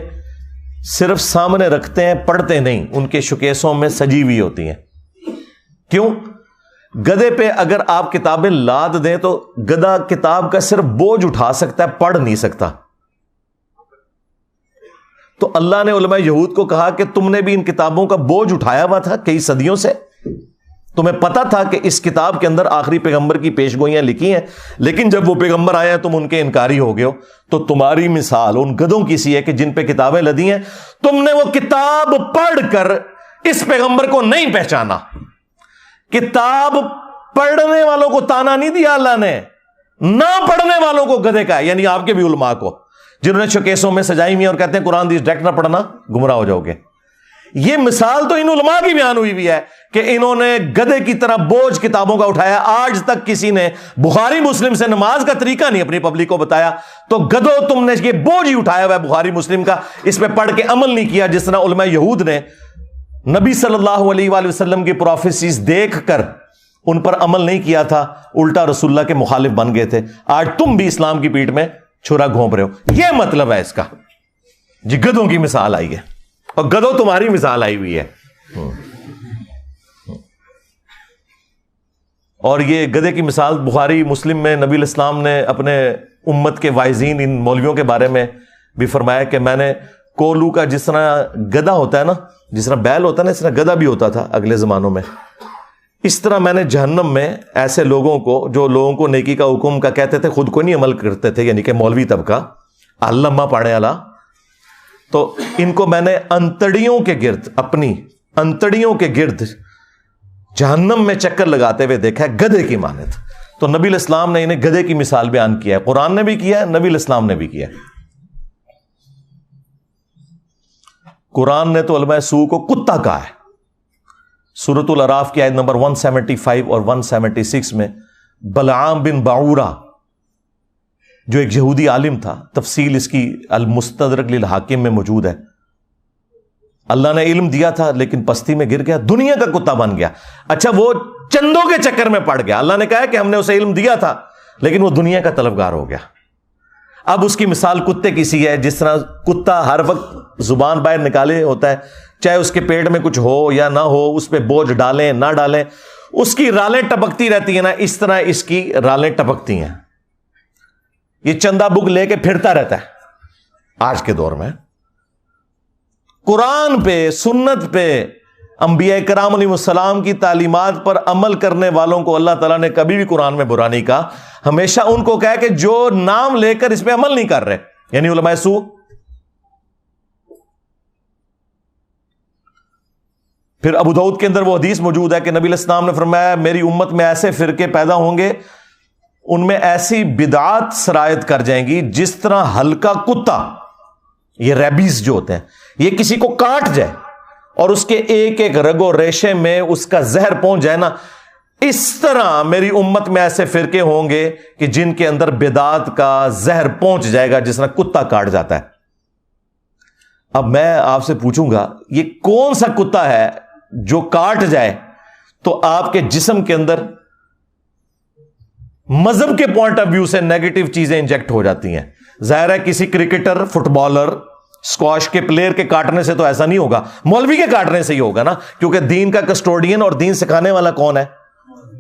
صرف سامنے رکھتے ہیں پڑھتے نہیں، ان کے شوکیسوں میں سجی ہوئی ہوتی ہیں. کیوں؟ گدھے پہ اگر آپ کتابیں لاد دیں تو گدھا کتاب کا صرف بوجھ اٹھا سکتا ہے، پڑھ نہیں سکتا. تو اللہ نے علماء یہود کو کہا کہ تم نے بھی ان کتابوں کا بوجھ اٹھایا ہوا تھا کئی صدیوں سے، تمہیں پتا تھا کہ اس کتاب کے اندر آخری پیغمبر کی پیشگوئیاں لکھی ہیں، لیکن جب وہ پیغمبر آئے ہیں تم ان کے انکاری ہو گئے ہو. تو تمہاری مثال ان گدھوں کی سی ہے کہ جن پہ کتابیں لدی ہیں، تم نے وہ کتاب پڑھ کر اس پیغمبر کو نہیں پہچانا. کتاب پڑھنے والوں کو تانا نہیں دیا اللہ نے، نہ پڑھنے والوں کو گدھے کا ہے، یعنی آپ کے بھی علماء کو جنہوں نے شوکیسوں میں سجائی ہوئی اور کہتے ہیں قرآن حدیث ڈائریکٹ نہ پڑھنا گمراہ ہو جاؤ گے۔ یہ مثال تو ان علماء کی بیان ہوئی بھی ہے کہ انہوں نے گدھے کی طرح بوجھ کتابوں کا اٹھایا۔ آج تک کسی نے بخاری مسلم سے نماز کا طریقہ نہیں اپنی پبلک کو بتایا، تو گدھو تم نے یہ بوجھ ہی اٹھایا ہوا ہے بخاری مسلم کا، اس پہ پڑھ کے عمل نہیں کیا، جس طرح علماء یہود نے نبی صلی اللہ علیہ وآلہ وسلم کی پروفیسیز دیکھ کر ان پر عمل نہیں کیا تھا، الٹا رسول اللہ کے مخالف بن گئے تھے۔ آج تم بھی اسلام کی پیٹھ میں چھرا گھونپ رہے ہو، یہ مطلب ہے اس کا۔ جی گدھوں کی مثال آئی ہے، اور گدھو تمہاری مثال آئی ہوئی ہے، اور یہ گدھے کی مثال بخاری مسلم میں نبی الاسلام نے اپنے امت کے واعظین ان مولویوں کے بارے میں بھی فرمایا کہ میں نے کولو کا، جس طرح گدھا ہوتا ہے نا، جس طرح بیل ہوتا ہے نا، اس طرح گدھا بھی ہوتا تھا اگلے زمانوں میں، اس طرح میں نے جہنم میں ایسے لوگوں کو جو لوگوں کو نیکی کا حکم کا کہتے تھے، خود کو نہیں عمل کرتے تھے، یعنی کہ مولوی طبقہ علامہ پاڑے والا، تو ان کو میں نے انتڑیوں کے گرد، اپنی انتڑیوں کے گرد جہنم میں چکر لگاتے ہوئے دیکھا ہے، گدھے کی مانند۔ تو نبی الاسلام نے انہیں گدھے کی مثال بیان کیا ہے، قرآن نے بھی کیا ہے، نبی الاسلام نے بھی کیا ہے۔ قرآن نے تو علماء سوء کو کتا کہا ہے۔ سورۃ الاعراف کی آیت نمبر 175 اور 176 میں بلعام بن باعورہ جو ایک یہودی عالم تھا، تفصیل اس کی المستدرک للحاکم میں موجود ہے، اللہ نے علم دیا تھا لیکن پستی میں گر گیا، دنیا کا کتا بن گیا۔ اچھا وہ چندوں کے چکر میں پڑ گیا، اللہ نے کہا کہ ہم نے اسے علم دیا تھا لیکن وہ دنیا کا طلبگار ہو گیا۔ اب اس کی مثال کتے کی سی ہے، جس طرح کتا ہر وقت زبان باہر نکالے ہوتا ہے، چاہے اس کے پیٹ میں کچھ ہو یا نہ ہو، اس پہ بوجھ ڈالیں نہ ڈالیں، اس کی رالیں ٹپکتی رہتی ہیں نا، اس طرح اس کی رالیں ٹپکتی ہیں۔ یہ چندہ بک لے کے پھرتا رہتا ہے آج کے دور میں۔ قرآن پہ، سنت پہ، انبیاء کرام علیہ السلام کی تعلیمات پر عمل کرنے والوں کو اللہ تعالیٰ نے کبھی بھی قرآن میں برا نہیں کہا، ہمیشہ ان کو کہا کہ جو نام لے کر اس پہ عمل نہیں کر رہے، یعنی علماء سوء۔ پھر ابو داؤد کے اندر وہ حدیث موجود ہے کہ نبی علیہ السلام نے فرمایا میری امت میں ایسے فرقے پیدا ہوں گے، ان میں ایسی بدعات سرایت کر جائیں گی جس طرح ہلکا کتا، یہ ریبیز جو ہوتے ہیں، یہ کسی کو کاٹ جائے اور اس کے ایک ایک رگ و ریشے میں اس کا زہر پہنچ جائے نا، اس طرح میری امت میں ایسے فرقے ہوں گے کہ جن کے اندر بدعات کا زہر پہنچ جائے گا جس طرح کتا کاٹ جاتا ہے۔ اب میں آپ سے پوچھوں گا، یہ کون سا کتا ہے جو کاٹ جائے تو آپ کے جسم کے اندر مذہب کے پوائنٹ آف ویو سے نیگیٹو چیزیں انجیکٹ ہو جاتی ہیں؟ ظاہر ہے کسی کرکٹر، فٹ بالر، اسکواش کے پلیئر کے کاٹنے سے تو ایسا نہیں ہوگا، مولوی کے کاٹنے سے ہی ہوگا نا، کیونکہ دین کا کسٹوڈین اور دین سکھانے والا کون ہے؟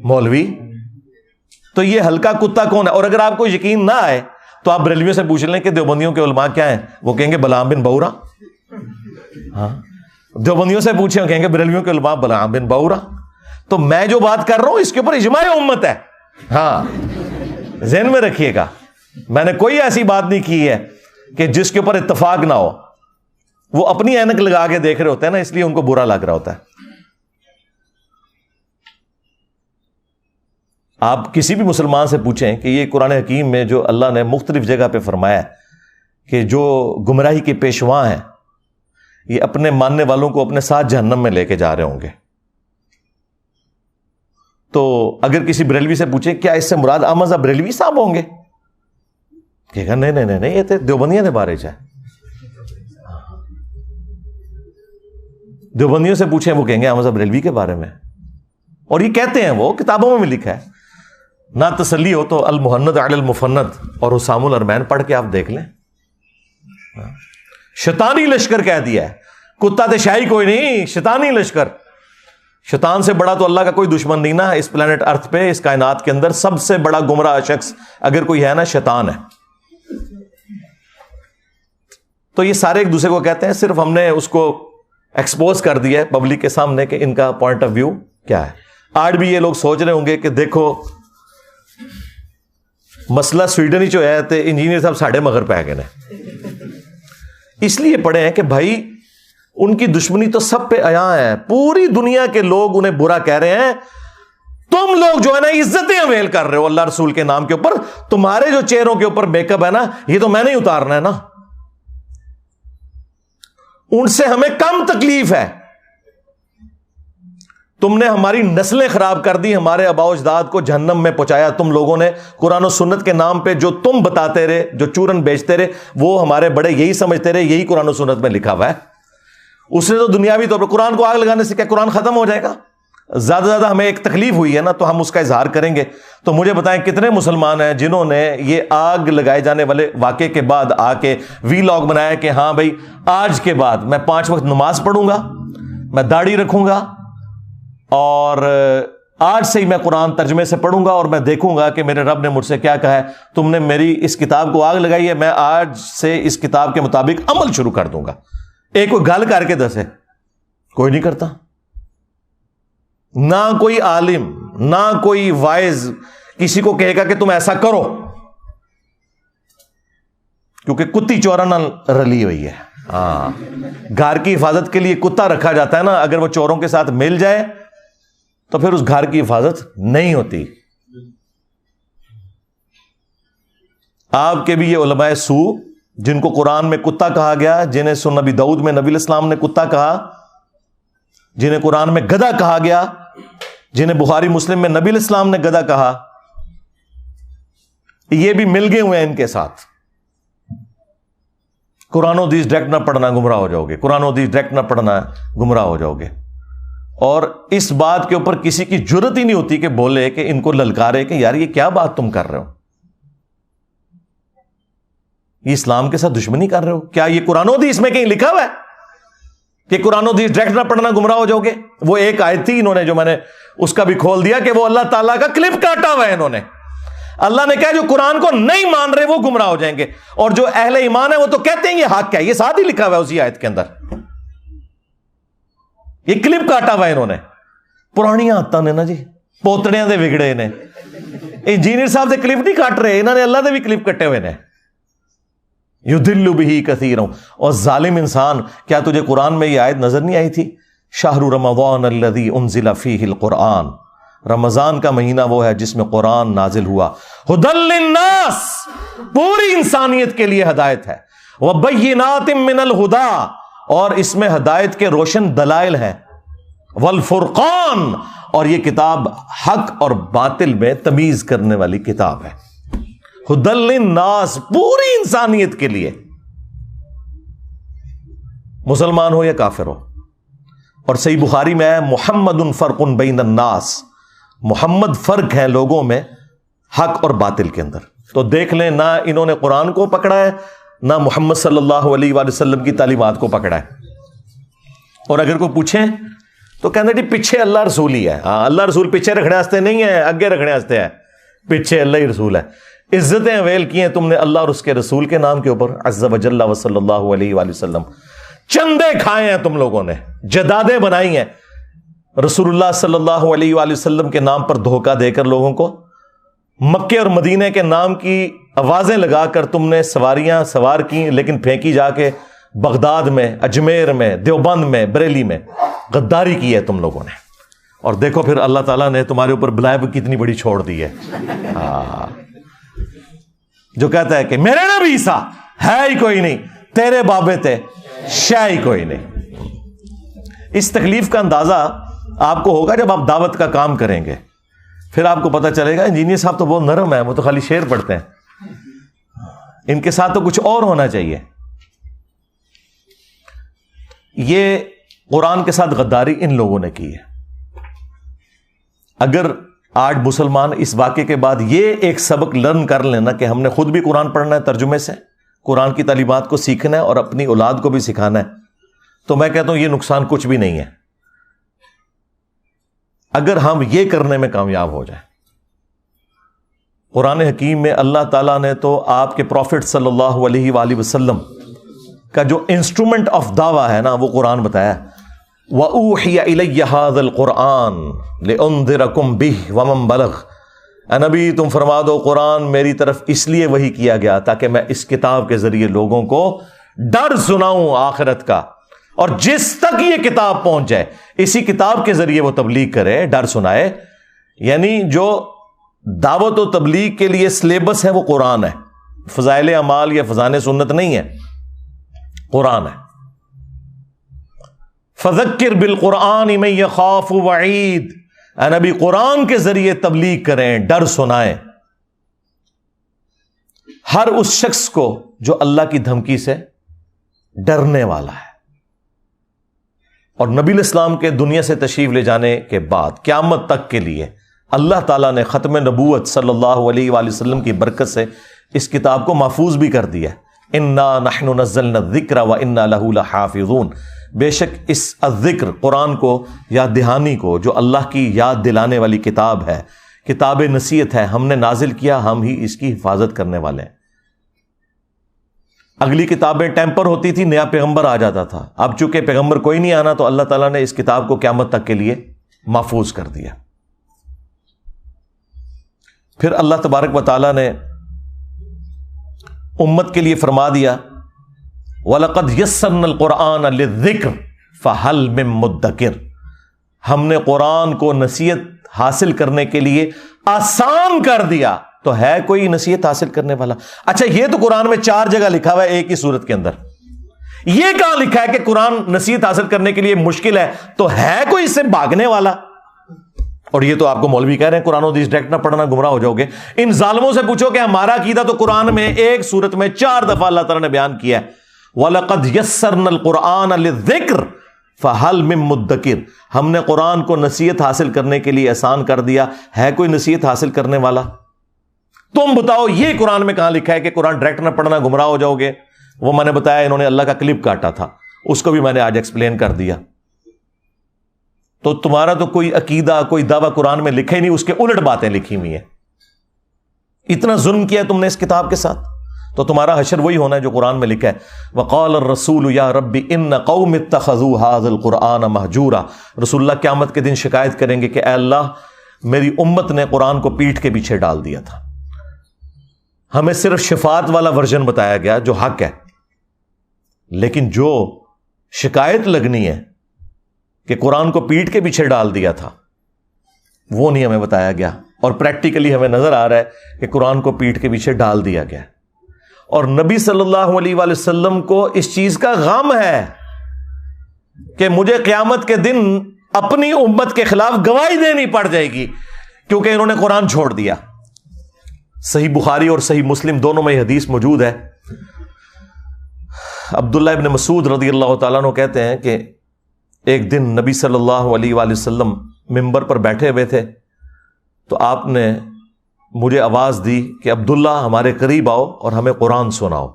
مولوی۔ تو یہ ہلکا کتا کون ہے؟ اور اگر آپ کو یقین نہ آئے تو آپ بریلویوں سے پوچھ لیں کہ دیوبندیوں کے علماء کیا ہیں، وہ کہیں گے بلعام بن باعورہ۔ ہاں، دیوبندیوں سے پوچھیں، کہیں گے بریلویوں کے علماء بلعام بن باعورہ۔ تو میں جو بات کر رہا ہوں اس کے اوپر اجماع امت ہے، ہاں ذہن میں رکھیے گا، میں نے کوئی ایسی بات نہیں کی ہے کہ جس کے اوپر اتفاق نہ ہو۔ وہ اپنی اینک لگا کے دیکھ رہے ہوتے ہیں نا، اس لیے ان کو برا لگ رہا ہوتا ہے۔ آپ کسی بھی مسلمان سے پوچھیں کہ یہ قرآن حکیم میں جو اللہ نے مختلف جگہ پہ فرمایا ہے کہ جو گمراہی کے پیشواں ہیں یہ اپنے ماننے والوں کو اپنے ساتھ جہنم میں لے کے جا رہے ہوں گے، تو اگر کسی بریلوی سے پوچھیں کیا اس سے مراد احمد بریلوی صاحب ہوں گے، کہے گا نہیں نہیں نہیں، یہ تو دیوبندیوں کے بارے چ ہے۔ دیوبندیوں سے پوچھیں، وہ کہیں گے احمد بریلوی کے بارے میں، اور یہ کہتے ہیں، وہ کتابوں میں بھی لکھا ہے۔ نہ تسلی ہو تو المحند علی المفند اور حسام الارمین پڑھ کے آپ دیکھ لیں، شیطانی لشکر کہہ دیا ہے، کتا تے شاہی کوئی نہیں، شیطانی لشکر۔ شیطان سے بڑا تو اللہ کا کوئی دشمن نہیں نا، اس پلانٹ ارتھ پہ، اس کائنات کے اندر سب سے بڑا گمراہ شخص اگر کوئی ہے نا، شیطان ہے۔ تو یہ سارے ایک دوسرے کو کہتے ہیں، صرف ہم نے اس کو ایکسپوز کر دیا ہے پبلک کے سامنے کہ ان کا پوائنٹ آف ویو کیا ہے۔ آج بھی یہ لوگ سوچ رہے ہوں گے کہ دیکھو مسئلہ سویڈن ہی جو ہے تے انجینئر صاحب ساڑھے مگر پہ گئے نے، اس لیے پڑھے ہیں کہ بھائی ان کی دشمنی تو سب پہ عیاں ہے، پوری دنیا کے لوگ انہیں برا کہہ رہے ہیں، تم لوگ جو ہے نا عزتیں اویل کر رہے ہو اللہ رسول کے نام کے اوپر. تمہارے جو چہروں کے اوپر میک اپ ہے نا, یہ تو میں نہیں اتارنا ہے نا. ان سے ہمیں کم تکلیف ہے. تم نے ہماری نسلیں خراب کر دی, ہمارے آباء و اجداد کو جہنم میں پہنچایا تم لوگوں نے. قرآن و سنت کے نام پہ جو تم بتاتے رہے, جو چورن بیچتے رہے, وہ ہمارے بڑے یہی سمجھتے رہے یہی قرآن و سنت میں لکھا ہوا ہے. اس نے تو دنیاوی طور پر قرآن کو آگ لگانے سے کیا قرآن ختم ہو جائے گا؟ زیادہ زیادہ ہمیں ایک تکلیف ہوئی ہے نا, تو ہم اس کا اظہار کریں گے. تو مجھے بتائیں کتنے مسلمان ہیں جنہوں نے یہ آگ لگائے جانے والے واقعے کے بعد آ کے وی لاگ بنایا کہ ہاں بھائی آج کے بعد میں 5 وقت نماز پڑھوں گا, میں داڑھی رکھوں گا, اور آج سے ہی میں قرآن ترجمے سے پڑھوں گا, اور میں دیکھوں گا کہ میرے رب نے مجھ سے کیا کہا ہے. تم نے میری اس کتاب کو آگ لگائی ہے, میں آج سے اس کتاب کے مطابق عمل شروع کر دوں گا. ایک کوئی گل کر کے دسے, کوئی نہیں کرتا. نہ کوئی عالم, نہ کوئی وائز کسی کو کہے گا کہ تم ایسا کرو, کیونکہ کتی چورا نہ رلی ہوئی ہے. ہاں, گھر کی حفاظت کے لیے کتا رکھا جاتا ہے نا, اگر وہ چوروں کے ساتھ مل جائے تو پھر اس گھر کی حفاظت نہیں ہوتی. آپ کے بھی یہ علماء سو جن کو قرآن میں کتا کہا گیا, جنہیں سنن نبی داؤد میں نبی علیہ السلام نے کتا کہا, جنہیں قرآن میں گدھا کہا گیا, جنہیں بخاری مسلم میں نبی علیہ السلام نے گدھا کہا, یہ بھی مل گئے ہوئے ہیں ان کے ساتھ. قرآن و حدیث ڈائریکٹ نہ پڑھنا گمراہ ہو جاؤ گے, قرآن و حدیث ڈائریکٹ نہ پڑھنا گمراہ ہو جاؤ گے. اور اس بات کے اوپر کسی کی جرت ہی نہیں ہوتی کہ بولے, کہ ان کو للکارے کہ یار یہ کیا بات تم کر رہے ہو, یہ اسلام کے ساتھ دشمنی کر رہے ہو. کیا یہ قرآن و حدیث میں کہیں لکھا ہوا ہے کہ قرآن و حدیث ڈائریکٹ نہ پڑھنا گمراہ ہو جاؤ گے؟ وہ ایک آیت تھی, انہوں نے جو میں نے اس کا بھی کھول دیا کہ وہ اللہ تعالیٰ کا کلپ کاٹا ہوا ہے انہوں نے. اللہ نے کہا جو قرآن کو نہیں مان رہے وہ گمراہ ہو جائیں گے, اور جو اہل ایمان ہے وہ تو کہتے ہیں یہ حق ہے. یہ ساتھ ہی لکھا ہوا ہے اسی آیت کے اندر, یہ کلپ کاٹا ہوا ہے انہوں نے. پرانی عادتاں نے نا جی, پوتڑیاں دے وگڑے نے. انجینئر صاحب دے کلپ نہیں کاٹ رہے, انہوں نے اللہ دے بھی کلپ کٹے ہوئے نے. یضل بہ کثیرا. اور ظالم انسان, کیا تجھے قرآن میں یہ آیت نظر نہیں آئی تھی؟ شہر رمضان الذی انزل فیہ القرآن, رمضان کا مہینہ وہ ہے جس میں قرآن نازل ہوا. ھدی للناس, پوری انسانیت کے لیے ہدایت ہے. وبینات من الہدی, اور اس میں ہدایت کے روشن دلائل ہیں. والفرقان, اور یہ کتاب حق اور باطل میں تمیز کرنے والی کتاب ہے. ھدی للناس, پوری انسانیت کے لیے, مسلمان ہو یا کافر ہو. اور صحیح بخاری میں ہے محمد فرق بین الناس, محمد فرق ہے لوگوں میں حق اور باطل کے اندر. تو دیکھ لیں, نہ انہوں نے قرآن کو پکڑا ہے, نہ محمد صلی اللہ علیہ وآلہ وسلم کی تعلیمات کو پکڑا ہے. اور اگر کوئی پوچھیں تو کہنا جی پیچھے اللہ رسول ہی ہے. ہاں, اللہ رسول پیچھے رکھنے واسطے نہیں ہے, اگے رکھنے واسطے ہے. پیچھے اللہ ہی رسول ہے. عزتیں اویل کی ہیں تم نے اللہ اور اس کے رسول کے نام کے اوپر, عز وجل و صلی اللہ علیہ وآلہ وسلم. چندے کھائے ہیں تم لوگوں نے, جدادیں بنائی ہیں, رسول اللہ صلی اللہ علیہ وآلہ وسلم کے نام پر دھوکہ دے کر لوگوں کو. مکے اور مدینے کے نام کی آوازیں لگا کر تم نے سواریاں سوار کی, لیکن پھینکی جا کے بغداد میں, اجمیر میں, دیوبند میں, بریلی میں. غداری کی ہے تم لوگوں نے. اور دیکھو پھر اللہ تعالیٰ نے تمہارے اوپر بلائے کتنی بڑی چھوڑ دی ہے. جو کہتا ہے کہ میرے نبی عیسیٰ ہے ہی کوئی نہیں, تیرے بابے تھے شے ہی کوئی نہیں. اس تکلیف کا اندازہ آپ کو ہوگا جب آپ دعوت کا کام کریں گے. پھر آپ کو پتہ چلے گا انجینئر صاحب تو بہت نرم ہے, وہ تو خالی شعر پڑھتے ہیں, ان کے ساتھ تو کچھ اور ہونا چاہیے. یہ قرآن کے ساتھ غداری ان لوگوں نے کی ہے. اگر آج مسلمان اس واقعے کے بعد یہ ایک سبق لرن کر لینا کہ ہم نے خود بھی قرآن پڑھنا ہے ترجمے سے, قرآن کی تعلیمات کو سیکھنا ہے اور اپنی اولاد کو بھی سکھانا ہے, تو میں کہتا ہوں یہ نقصان کچھ بھی نہیں ہے اگر ہم یہ کرنے میں کامیاب ہو جائیں. قرآن حکیم میں اللہ تعالیٰ نے تو آپ کے پروفٹ صلی اللہ علیہ وآلہ وسلم کا جو انسٹرومنٹ آف دعویٰ ہے نا, وہ قرآن بتایا. وَأُوحِيَ إِلَيَّ هَذَا الْقُرْآنُ لِأُنذِرَكُمْ بِهِ وَمَنْ بَلَغَ. اے نبی تم فرما دو قرآن میری طرف اس لیے وحی کیا گیا تاکہ میں اس کتاب کے ذریعے لوگوں کو ڈر سناؤں آخرت کا, اور جس تک یہ کتاب پہنچ جائے اسی کتاب کے ذریعے وہ تبلیغ کرے, ڈر سنائے. یعنی جو دعوت و تبلیغ کے لیے سلیبس ہے وہ قرآن ہے، فضائل اعمال یا فضائل سنت نہیں ہے، قرآن ہے۔ فذکر بالقرآن من یخاف وعید، اے نبی قرآن کے ذریعے تبلیغ کریں، ڈر سنائیں ہر اس شخص کو جو اللہ کی دھمکی سے ڈرنے والا ہے۔ اور نبی الاسلام کے دنیا سے تشریف لے جانے کے بعد قیامت تک کے لیے اللہ تعالیٰ نے ختم نبوت صلی اللہ علیہ وآلہ وسلم کی برکت سے اس کتاب کو محفوظ بھی کر دیا ہے۔ انا نحن نزلنا الذکر وانا لہ لحافظون، بے شک اس الذکر قرآن کو، یاد دہانی کو، جو اللہ کی یاد دلانے والی کتاب ہے، کتاب نصیحت ہے، ہم نے نازل کیا، ہم ہی اس کی حفاظت کرنے والے ہیں۔ اگلی کتابیں ٹیمپر ہوتی تھی، نیا پیغمبر آ جاتا تھا، اب چونکہ پیغمبر کوئی نہیں آنا تو اللہ تعالیٰ نے اس کتاب کو قیامت تک کے لیے محفوظ کر دیا۔ پھر اللہ تبارک و تعالیٰ نے امت کے لیے فرما دیا وَلَقَدْ يَسَّرْنَا الْقُرْآنَ لِلذِّكْرِ فَهَلْ مِن مُدَّكِرٍ، ہم نے قرآن کو نصیحت حاصل کرنے کے لیے آسان کر دیا، تو ہے کوئی نصیحت حاصل کرنے والا؟ اچھا یہ تو قرآن میں 4 جگہ لکھا ہوا ہے ایک ہی سورت کے اندر، یہ کہاں لکھا ہے کہ قرآن نصیحت حاصل کرنے کے لیے مشکل ہے؟ تو ہے کوئی اس سے بھاگنے والا؟ اور یہ تو آپ کو مولوی کہہ رہے ہیں قرآن و حدیث ڈائریکٹ نہ پڑھنا گمراہ ہو جاؤ گے۔ ان ظالموں سے پوچھو کہ ہمارا عقیدہ تو قرآن میں ایک سورت میں 4 دفعہ اللہ تعالیٰ نے بیان کیا ہے، وَلَقَدْ يَسَّرْنَا الْقُرْآنَ لِلذِّكْرِ فَهَلْ مِن مُدَّكِرٍ، ہم نے قرآن کو نصیحت حاصل کرنے کے لیے آسان کر دیا، ہے کوئی نصیحت حاصل کرنے والا؟ تم بتاؤ یہ قرآن میں کہاں لکھا ہے کہ قرآن ڈائریکٹ نہ پڑھنا گمراہ ہو جاؤ گے؟ وہ میں نے بتایا، انہوں نے اللہ کا کلپ کاٹا تھا، اس کو بھی میں نے آج ایکسپلین کر دیا۔ تو تمہارا تو کوئی عقیدہ، کوئی دعویٰ قرآن میں لکھا ہی نہیں، اس کے الٹ باتیں لکھی ہوئی ہیں۔ اتنا ظلم کیا تم نے اس کتاب کے ساتھ، تو تمہارا حشر وہی ہونا ہے جو قرآن میں لکھا ہے۔ وقال الرسول یا رب ان قوم اتخذوا هذا القرآن مہجورا، رسول اللہ قیامت کے دن شکایت کریں گے کہ اے اللہ میری امت نے قرآن کو پیٹھ کے پیچھے ڈال دیا تھا، ہمیں صرف شفاعت والا ورژن بتایا گیا جو حق ہے، لیکن جو شکایت لگنی ہے کہ قرآن کو پیٹھ کے پیچھے ڈال دیا تھا وہ نہیں ہمیں بتایا گیا، اور پریکٹیکلی ہمیں نظر آ رہا ہے کہ قرآن کو پیٹھ کے پیچھے ڈال دیا گیا۔ اور نبی صلی اللہ علیہ وآلہ وسلم کو اس چیز کا غم ہے کہ مجھے قیامت کے دن اپنی امت کے خلاف گواہی دینی پڑ جائے گی کیونکہ انہوں نے قرآن چھوڑ دیا۔ صحیح بخاری اور صحیح مسلم دونوں میں یہ حدیث موجود ہے۔ عبداللہ ابن مسعود رضی اللہ تعالیٰ عنہ کہتے ہیں کہ ایک دن نبی صلی اللہ علیہ وآلہ وسلم منبر پر بیٹھے ہوئے تھے تو آپ نے مجھے آواز دی کہ عبداللہ ہمارے قریب آؤ اور ہمیں قرآن سناؤ۔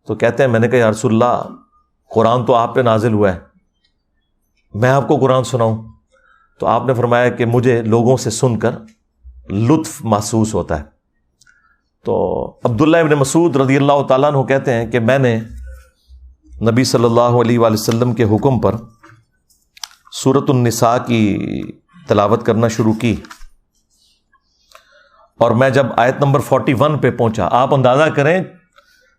تو کہتے ہیں میں نے کہا یا رسول اللہ قرآن تو آپ پہ نازل ہوا ہے، میں آپ کو قرآن سناؤں؟ تو آپ نے فرمایا کہ مجھے لوگوں سے سن کر لطف محسوس ہوتا ہے۔ تو عبداللہ ابن مسعود رضی اللہ تعالیٰ عنہ کہتے ہیں کہ میں نے نبی صلی اللہ علیہ وآلہ وسلم کے حکم پر سورۃ النساء کی تلاوت کرنا شروع کی، اور میں جب آیت نمبر 41 پہ پہنچا، آپ اندازہ کریں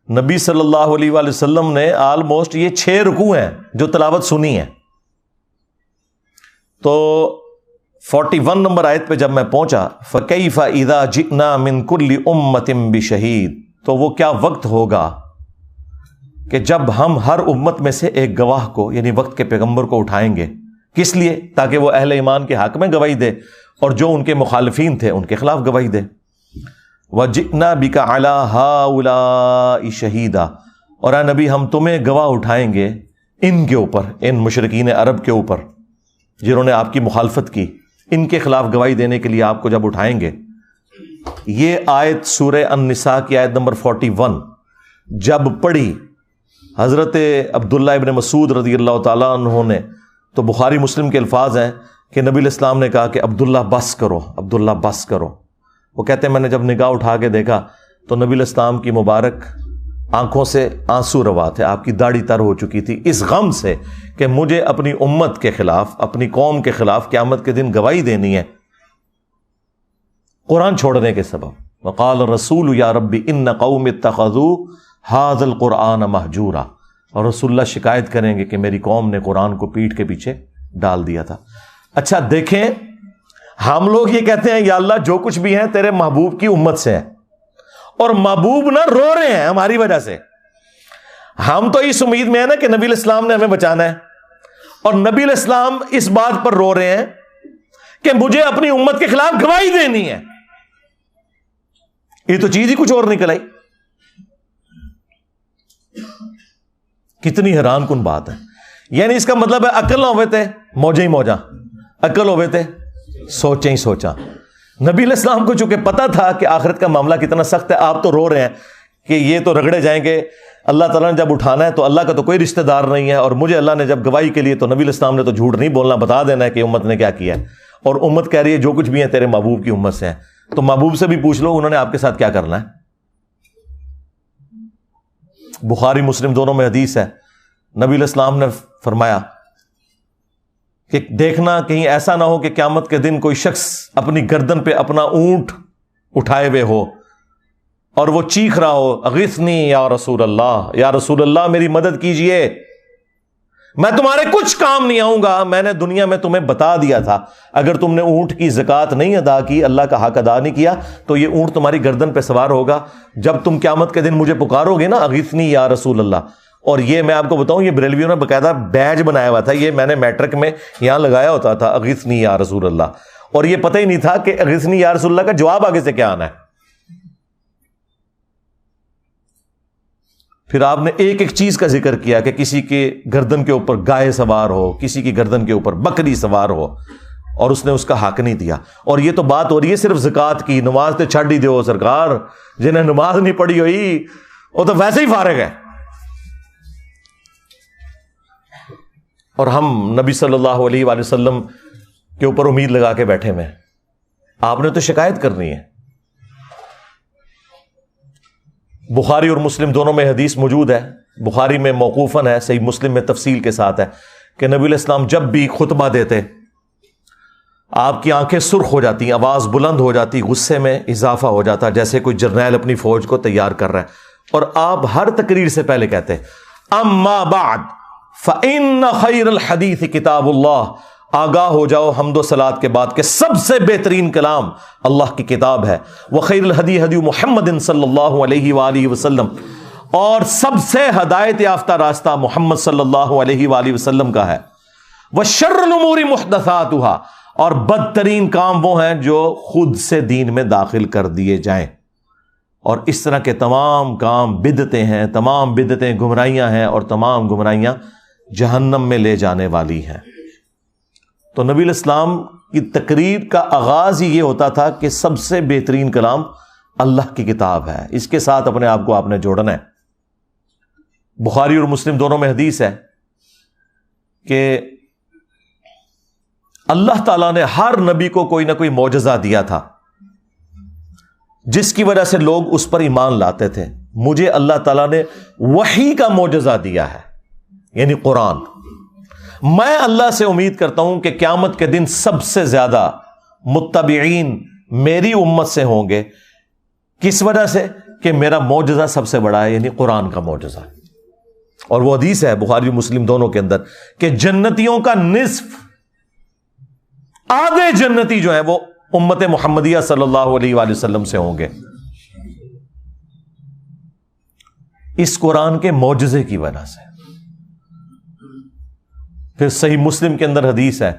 نبی صلی اللہ علیہ وآلہ وسلم نے آلموسٹ یہ 6 رکوع ہیں جو تلاوت سنی ہے، تو 41 نمبر آیت پہ جب میں پہنچا فَكَيْفَ إِذَا جِئْنَا مِن كُلِّ أُمَّةٍ بِشَهِيدٍ، تو وہ کیا وقت ہوگا کہ جب ہم ہر امت میں سے ایک گواہ کو، یعنی وقت کے پیغمبر کو اٹھائیں گے، کس لیے؟ تاکہ وہ اہل ایمان کے حق میں گواہی دے اور جو ان کے مخالفین تھے ان کے خلاف گواہی دے۔ وَجِئْنَا بِكَ عَلَىٰ هَٰؤُلَاءِ شَهِيدًا، اور اے نبی ہم تمہیں گواہ اٹھائیں گے ان کے اوپر، ان مشرکین عرب کے اوپر جنہوں نے آپ کی مخالفت کی، ان کے خلاف گواہی دینے کے لیے آپ کو جب اٹھائیں گے۔ یہ آیت سورہ النساء کی آیت نمبر 41 جب پڑھی حضرت عبداللہ ابن مسعود رضی اللہ تعالیٰ عنہ نے، تو بخاری مسلم کے الفاظ ہیں کہ نبی علیہ السلام نے کہا کہ عبداللہ بس کرو، عبداللہ بس کرو۔ وہ کہتے ہیں میں نے جب نگاہ اٹھا کے دیکھا تو نبی علیہ السلام کی مبارک آنکھوں سے آنسو روا تھے، آپ کی داڑھی تر ہو چکی تھی اس غم سے کہ مجھے اپنی امت کے خلاف، اپنی قوم کے خلاف قیامت کے دن گواہی دینی ہے قرآن چھوڑنے کے سبب۔ وقال الرسول یا رب ان قوم اتخذوا هذا القرآن مہجورا، اور رسول اللہ شکایت کریں گے کہ میری قوم نے قرآن کو پیٹھ کے پیچھے ڈال دیا تھا۔ اچھا دیکھیں ہم لوگ یہ کہتے ہیں یا اللہ جو کچھ بھی ہیں تیرے محبوب کی امت سے ہے، اور محبوب نہ رو رہے ہیں ہماری وجہ سے. ہم تو اس امید میں ہیں نا کہ نبی علیہ السلام نے ہمیں بچانا ہے، اور نبی علیہ السلام اس بات پر رو رہے ہیں کہ مجھے اپنی امت کے خلاف گواہی دینی ہے. یہ تو چیز ہی کچھ اور نکل آئی. کتنی حیران کن بات ہے. یعنی اس کا مطلب ہے عقل نہ ہوئے تھے موجیں ہی موجاں، عقل ہوئے تھے سوچیں ہی سوچاں. نبی علیہ السلام کو چونکہ پتا تھا کہ آخرت کا معاملہ کتنا سخت ہے، آپ تو رو رہے ہیں کہ یہ تو رگڑے جائیں گے، اللہ تعالیٰ نے جب اٹھانا ہے تو اللہ کا تو کوئی رشتہ دار نہیں ہے، اور مجھے اللہ نے جب گواہی کے لیے تو نبی علیہ السلام نے تو جھوٹ نہیں بولنا، بتا دینا ہے کہ امت نے کیا کیا ہے. اور امت کہہ رہی ہے جو کچھ بھی ہے تیرے محبوب کی امت سے ہے. تو محبوب سے بھی پوچھ لو انہوں نے آپ کے ساتھ کیا کرنا ہے. بخاری مسلم دونوں میں حدیث ہے، نبی علیہ السلام نے فرمایا کہ دیکھنا کہیں ایسا نہ ہو کہ قیامت کے دن کوئی شخص اپنی گردن پہ اپنا اونٹ اٹھائے ہوئے ہو اور وہ چیخ رہا ہو اغثنی یا رسول اللہ، یا رسول اللہ میری مدد کیجئے، میں تمہارے کچھ کام نہیں آؤں گا، میں نے دنیا میں تمہیں بتا دیا تھا اگر تم نے اونٹ کی زکوٰۃ نہیں ادا کی، اللہ کا حق ادا نہیں کیا تو یہ اونٹ تمہاری گردن پہ سوار ہوگا جب تم قیامت کے دن مجھے پکارو گے نا اغثنی یا رسول اللہ. اور یہ میں آپ کو بتاؤں یہ بریلویوں نے باقاعدہ بیج بنایا ہوا تھا، یہ میں نے میٹرک میں یہاں لگایا ہوتا تھا اغثنی یا رسول اللہ، اور یہ پتہ ہی نہیں تھا کہ اغثنی یا رسول اللہ کا جواب آگے سے کیا آنا ہے. پھر آپ نے ایک ایک چیز کا ذکر کیا کہ کسی کے گردن کے اوپر گائے سوار ہو، کسی کی گردن کے اوپر بکری سوار ہو، اور اس نے اس کا حق نہیں دیا. اور یہ تو بات ہو رہی ہے صرف زکوٰۃ کی، نماز تو چھڈ ہی دو سرکار، جنہیں نماز نہیں پڑھی ہوئی وہ تو ویسے ہی فارغ ہے. اور ہم نبی صلی اللہ علیہ وآلہ وسلم کے اوپر امید لگا کے بیٹھے ہوئے ہیں. آپ نے تو شکایت کرنی ہے. بخاری اور مسلم دونوں میں حدیث موجود ہے، بخاری میں موقوفاً ہے، صحیح مسلم میں تفصیل کے ساتھ ہے کہ نبی علیہ السلام جب بھی خطبہ دیتے آپ کی آنکھیں سرخ ہو جاتی، آواز بلند ہو جاتی، غصے میں اضافہ ہو جاتا جیسے کوئی جرنیل اپنی فوج کو تیار کر رہا ہے. اور آپ ہر تقریر سے پہلے کہتے اما بعد فإن خیر الحدیث کتاب اللہ، آگاہ ہو جاؤ حمد و صلات کے بعد کہ سب سے بہترین کلام اللہ کی کتاب ہے. وخیر الہدی ہدی محمد صلی اللہ علیہ وآلہ وسلم، اور سب سے ہدایت یافتہ راستہ محمد صلی اللہ علیہ وآلہ وسلم کا ہے. وشر الامور محدثاتها، اور بدترین کام وہ ہیں جو خود سے دین میں داخل کر دیے جائیں. اور اس طرح کے تمام کام بدعتیں ہیں، تمام بدعتیں گمراہیاں ہیں، اور تمام گمراہیاں جہنم میں لے جانے والی ہیں. تو نبی علیہ السلام کی تقریر کا آغاز ہی یہ ہوتا تھا کہ سب سے بہترین کلام اللہ کی کتاب ہے، اس کے ساتھ اپنے آپ کو آپ نے جوڑنا ہے. بخاری اور مسلم دونوں میں حدیث ہے کہ اللہ تعالیٰ نے ہر نبی کو کوئی نہ کوئی معجزہ دیا تھا جس کی وجہ سے لوگ اس پر ایمان لاتے تھے. مجھے اللہ تعالیٰ نے وحی کا معجزہ دیا ہے، یعنی قرآن. میں اللہ سے امید کرتا ہوں کہ قیامت کے دن سب سے زیادہ متبعین میری امت سے ہوں گے. کس وجہ سے؟ کہ میرا معجزہ سب سے بڑا ہے، یعنی قرآن کا معجزہ. اور وہ حدیث ہے بخاری مسلم دونوں کے اندر کہ جنتیوں کا نصف، آدھے جنتی جو ہیں وہ امت محمدیہ صلی اللہ علیہ وآلہ وسلم سے ہوں گے اس قرآن کے معجزے کی وجہ سے. پھر صحیح مسلم کے اندر حدیث ہے،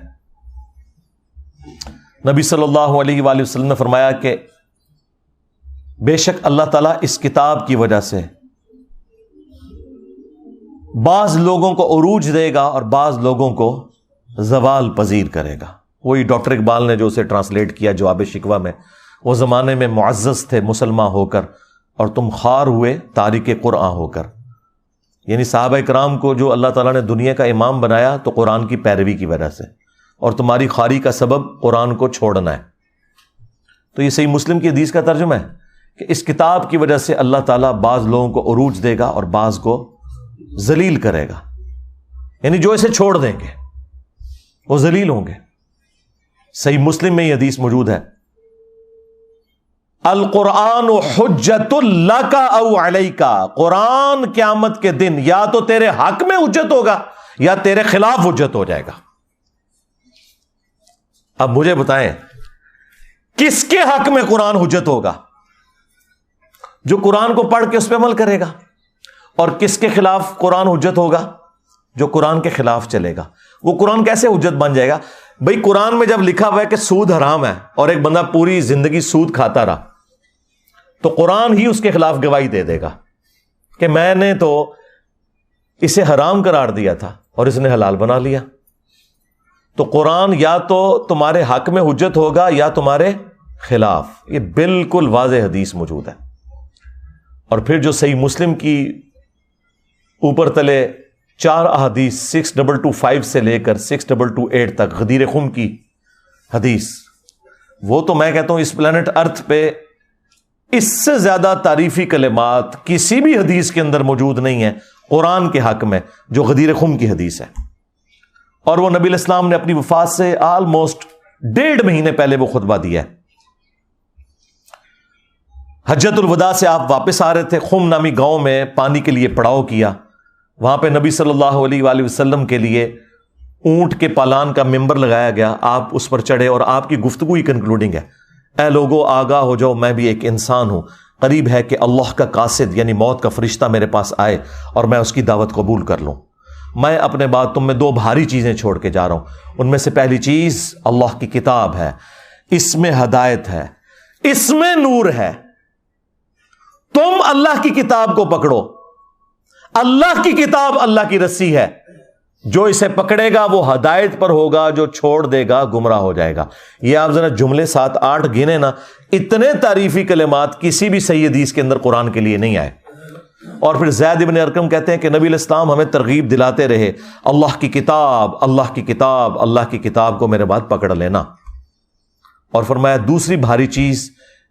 نبی صلی اللہ علیہ وآلہ وسلم نے فرمایا کہ بے شک اللہ تعالیٰ اس کتاب کی وجہ سے بعض لوگوں کو عروج دے گا اور بعض لوگوں کو زوال پذیر کرے گا. وہی ڈاکٹر اقبال نے جو اسے ٹرانسلیٹ کیا جواب شکوہ میں، وہ زمانے میں معزز تھے مسلمان ہو کر اور تم خوار ہوئے تارک قرآن ہو کر. یعنی صحابہ کرام کو جو اللہ تعالیٰ نے دنیا کا امام بنایا تو قرآن کی پیروی کی وجہ سے، اور تمہاری خواری کا سبب قرآن کو چھوڑنا ہے. تو یہ صحیح مسلم کی حدیث کا ترجمہ ہے کہ اس کتاب کی وجہ سے اللہ تعالیٰ بعض لوگوں کو عروج دے گا اور بعض کو ذلیل کرے گا. یعنی جو اسے چھوڑ دیں گے وہ ذلیل ہوں گے. صحیح مسلم میں یہ حدیث موجود ہے، القرآن حجت لک او علیک، قرآن قیامت کے دن یا تو تیرے حق میں حجت ہوگا یا تیرے خلاف حجت ہو جائے گا. اب مجھے بتائیں کس کے حق میں قرآن حجت ہوگا؟ جو قرآن کو پڑھ کے اس پہ عمل کرے گا. اور کس کے خلاف قرآن حجت ہوگا؟ جو قرآن کے خلاف چلے گا. وہ قرآن کیسے حجت بن جائے گا؟ بھئی قرآن میں جب لکھا ہوا ہے کہ سود حرام ہے اور ایک بندہ پوری زندگی سود کھاتا رہا تو قرآن ہی اس کے خلاف گواہی دے دے گا کہ میں نے تو اسے حرام قرار دیا تھا اور اس نے حلال بنا لیا. تو قرآن یا تو تمہارے حق میں حجت ہوگا یا تمہارے خلاف. یہ بالکل واضح حدیث موجود ہے. اور پھر جو صحیح مسلم کی اوپر تلے 4 احادیث 6225 سے لے کر 6228 تک غدیر خم کی حدیث، وہ تو میں کہتا ہوں اس پلانٹ ارتھ پہ اس سے زیادہ تعریفی کلمات کسی بھی حدیث کے اندر موجود نہیں ہے قرآن کے حق میں جو غدیر خم کی حدیث ہے. اور وہ نبی الاسلام نے اپنی وفات سے آلموسٹ 1.5 مہینے پہلے وہ خطبہ دیا ہے. حجت الوداع سے آپ واپس آ رہے تھے، خم نامی گاؤں میں پانی کے لیے پڑاؤ کیا. وہاں پہ نبی صلی اللہ علیہ وآلہ وسلم کے لیے اونٹ کے پالان کا ممبر لگایا گیا. آپ اس پر چڑھے اور آپ کی گفتگو ہی کنکلوڈنگ ہے، اے لوگو آگاہ ہو جاؤ، میں بھی ایک انسان ہوں، قریب ہے کہ اللہ کا قاصد یعنی موت کا فرشتہ میرے پاس آئے اور میں اس کی دعوت قبول کر لوں. میں اپنے بعد تم میں 2 بھاری چیزیں چھوڑ کے جا رہا ہوں. ان میں سے پہلی چیز اللہ کی کتاب ہے، اس میں ہدایت ہے، اس میں نور ہے. تم اللہ کی کتاب کو پکڑو. اللہ کی کتاب اللہ کی رسی ہے، جو اسے پکڑے گا وہ ہدایت پر ہوگا، جو چھوڑ دے گا گمراہ ہو جائے گا. یہ آپ ذرا جملے 7-8 گنے نا، اتنے تعریفی کلمات کسی بھی صحیح حدیث کے اندر قرآن کے لیے نہیں آئے. اور پھر زید ابن ارقم کہتے ہیں کہ نبی علیہ السلام ہمیں ترغیب دلاتے رہے، اللہ کی کتاب، اللہ کی کتاب، اللہ کی کتاب کو میرے بعد پکڑ لینا. اور فرمایا دوسری بھاری چیز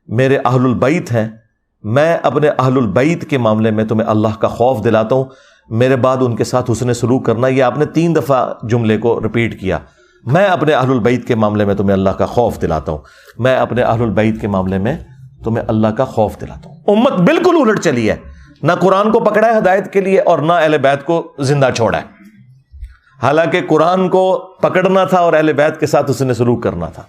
میرے اہل البیت ہیں، میں اپنے اہل البیت کے معاملے میں تمہیں اللہ کا خوف دلاتا ہوں، میرے بعد ان کے ساتھ حسن سلوک کرنا. یہ آپ نے 3 دفعہ جملے کو ریپیٹ کیا، میں اپنے اہل البیت کے معاملے میں تمہیں اللہ کا خوف دلاتا ہوں، میں اپنے اہل البیت کے معاملے میں تمہیں اللہ کا خوف دلاتا ہوں. امت بالکل الٹ چلی ہے، نہ قرآن کو پکڑا ہے ہدایت کے لیے اور نہ اہل بیت کو زندہ چھوڑا ہے. حالانکہ قرآن کو پکڑنا تھا اور اہل بیت کے ساتھ حسن سلوک کرنا تھا.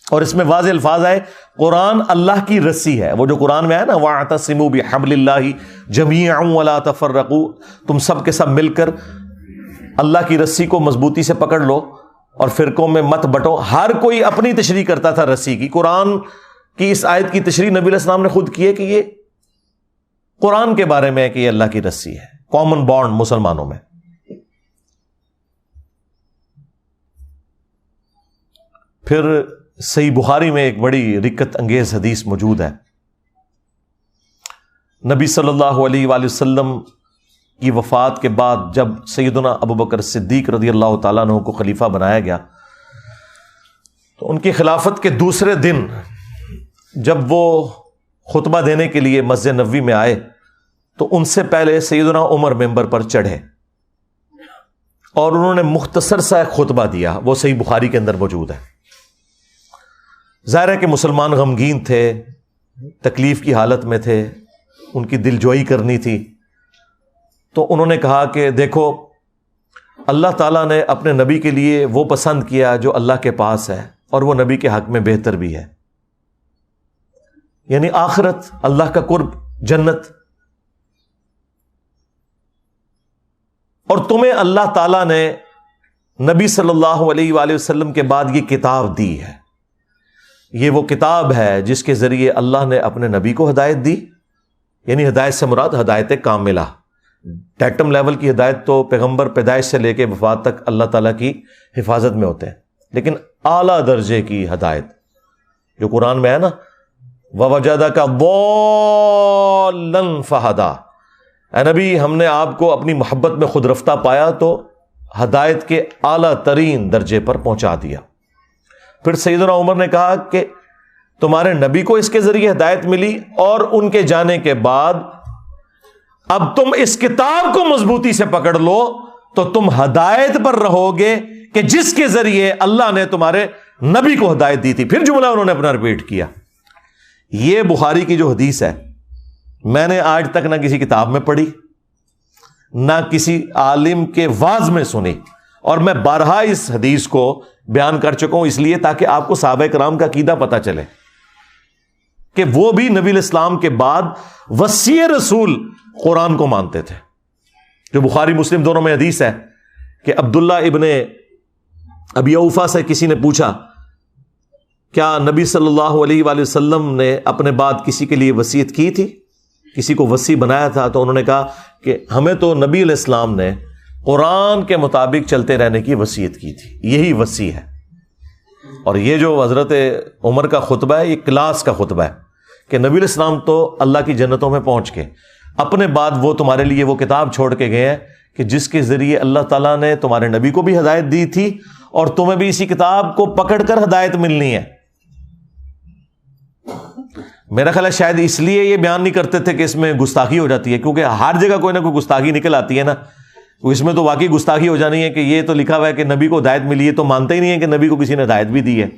اور اس میں واضح الفاظ آئے قرآن اللہ کی رسی ہے. وہ جو قرآن میں ہے نا وَاعْتَصِمُوا بِحَبْلِ اللَّهِ جَمِيعًا وَلَا تَفَرَّقُوا، تم سب کے سب مل کر اللہ کی رسی کو مضبوطی سے پکڑ لو اور فرقوں میں مت بٹو. ہر کوئی اپنی تشریح کرتا تھا رسی کی. قرآن کی اس آیت کی تشریح نبی علیہ السلام نے خود کی ہے کہ یہ قرآن کے بارے میں ہے کہ یہ اللہ کی رسی ہے، کامن بانڈ مسلمانوں میں. پھر صحیح بخاری میں ایک بڑی رکت انگیز حدیث موجود ہے. نبی صلی اللہ علیہ وآلہ وسلم کی وفات کے بعد جب سیدنا ابوبکر صدیق رضی اللہ تعالیٰ عنہ کو خلیفہ بنایا گیا تو ان کی خلافت کے دوسرے دن جب وہ خطبہ دینے کے لیے مسجد نبوی میں آئے تو ان سے پہلے سیدنا عمر ممبر پر چڑھے اور انہوں نے مختصر سا ایک خطبہ دیا. وہ صحیح بخاری کے اندر موجود ہے. ظاہر ہے کہ مسلمان غمگین تھے، تکلیف کی حالت میں تھے، ان کی دل جوئی کرنی تھی. تو انہوں نے کہا کہ دیکھو اللہ تعالیٰ نے اپنے نبی کے لیے وہ پسند کیا جو اللہ کے پاس ہے اور وہ نبی کے حق میں بہتر بھی ہے، یعنی آخرت، اللہ کا قرب، جنت. اور تمہیں اللہ تعالیٰ نے نبی صلی اللہ علیہ وآلہ وسلم کے بعد یہ کتاب دی ہے. یہ وہ کتاب ہے جس کے ذریعے اللہ نے اپنے نبی کو ہدایت دی، یعنی ہدایت سے مراد ہدایت کاملہ. ڈیٹم لیول کی ہدایت تو پیغمبر پیدائش سے لے کے وفات تک اللہ تعالیٰ کی حفاظت میں ہوتے ہیں، لیکن اعلیٰ درجے کی ہدایت جو قرآن میں ہے نا وَوَجَدَكَ ضَالًّا فَهَدَىٰ، اے نبی ہم نے آپ کو اپنی محبت میں خود رفتہ پایا تو ہدایت کے اعلیٰ ترین درجے پر پہنچا دیا. پھر سیدنا عمر نے کہا کہ تمہارے نبی کو اس کے ذریعے ہدایت ملی اور ان کے جانے کے بعد اب تم اس کتاب کو مضبوطی سے پکڑ لو تو تم ہدایت پر رہو گے کہ جس کے ذریعے اللہ نے تمہارے نبی کو ہدایت دی تھی. پھر جملہ انہوں نے اپنا ریپیٹ کیا. یہ بخاری کی جو حدیث ہے میں نے آج تک نہ کسی کتاب میں پڑھی نہ کسی عالم کے واعظ میں سنی، اور میں بارہا اس حدیث کو بیان کر چکا ہوں، اس لیے تاکہ آپ کو صحابہ کرام کا عقیدہ پتہ چلے کہ وہ بھی نبی الاسلام کے بعد وصی رسول قرآن کو مانتے تھے. جو بخاری مسلم دونوں میں حدیث ہے کہ عبداللہ ابن ابی اوفا سے کسی نے پوچھا کیا نبی صلی اللہ علیہ وآلہ وسلم نے اپنے بعد کسی کے لیے وصیت کی تھی، کسی کو وصی بنایا تھا؟ تو انہوں نے کہا کہ ہمیں تو نبی علیہ السلام نے قرآن کے مطابق چلتے رہنے کی وصیت کی تھی، یہی وصی ہے. اور یہ جو حضرت عمر کا خطبہ ہے یہ کلاس کا خطبہ ہے کہ نبی علیہ السلام تو اللہ کی جنتوں میں پہنچ کے اپنے بعد وہ تمہارے لیے وہ کتاب چھوڑ کے گئے ہیں کہ جس کے ذریعے اللہ تعالیٰ نے تمہارے نبی کو بھی ہدایت دی تھی اور تمہیں بھی اسی کتاب کو پکڑ کر ہدایت ملنی ہے. میرا خیال ہے شاید اس لیے یہ بیان نہیں کرتے تھے کہ اس میں گستاخی ہو جاتی ہے، کیونکہ ہر جگہ کوئی نہ کوئی گستاخی نکل آتی ہے نا. اس میں تو واقعی گستاخی ہو جانی ہے کہ یہ تو لکھا ہوا ہے کہ نبی کو ہدایت ملی ہے، تو مانتے ہی نہیں ہے کہ نبی کو کسی نے ہدایت بھی دی ہے.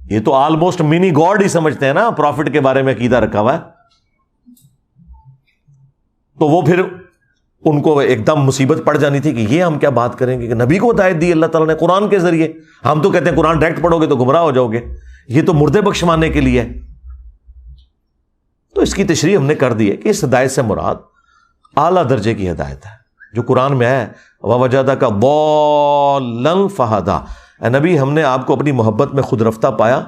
یہ تو آلموسٹ منی گاڈ ہی سمجھتے ہیں نا پروفٹ کے بارے میں عقیدہ رکھا ہوا ہے. تو وہ پھر ان کو ایک دم مصیبت پڑ جانی تھی کہ یہ ہم کیا بات کریں گے کہ نبی کو ہدایت دی اللہ تعالیٰ نے قرآن کے ذریعے. ہم تو کہتے ہیں قرآن ڈائریکٹ پڑھو گے تو گمراہ ہو جاؤ گے، یہ تو مردے بخشوانے کے لیے. تو اس کی تشریح ہم نے کر دی ہے کہ اس ہدایت سے مراد اعلیٰ درجے کی ہدایت ہے جو قرآن میں ہے. وَوَجَدَكَ ضَالًّا فَهَدَىٰ، اے نبی ہم نے آپ کو اپنی محبت میں خود رفتہ پایا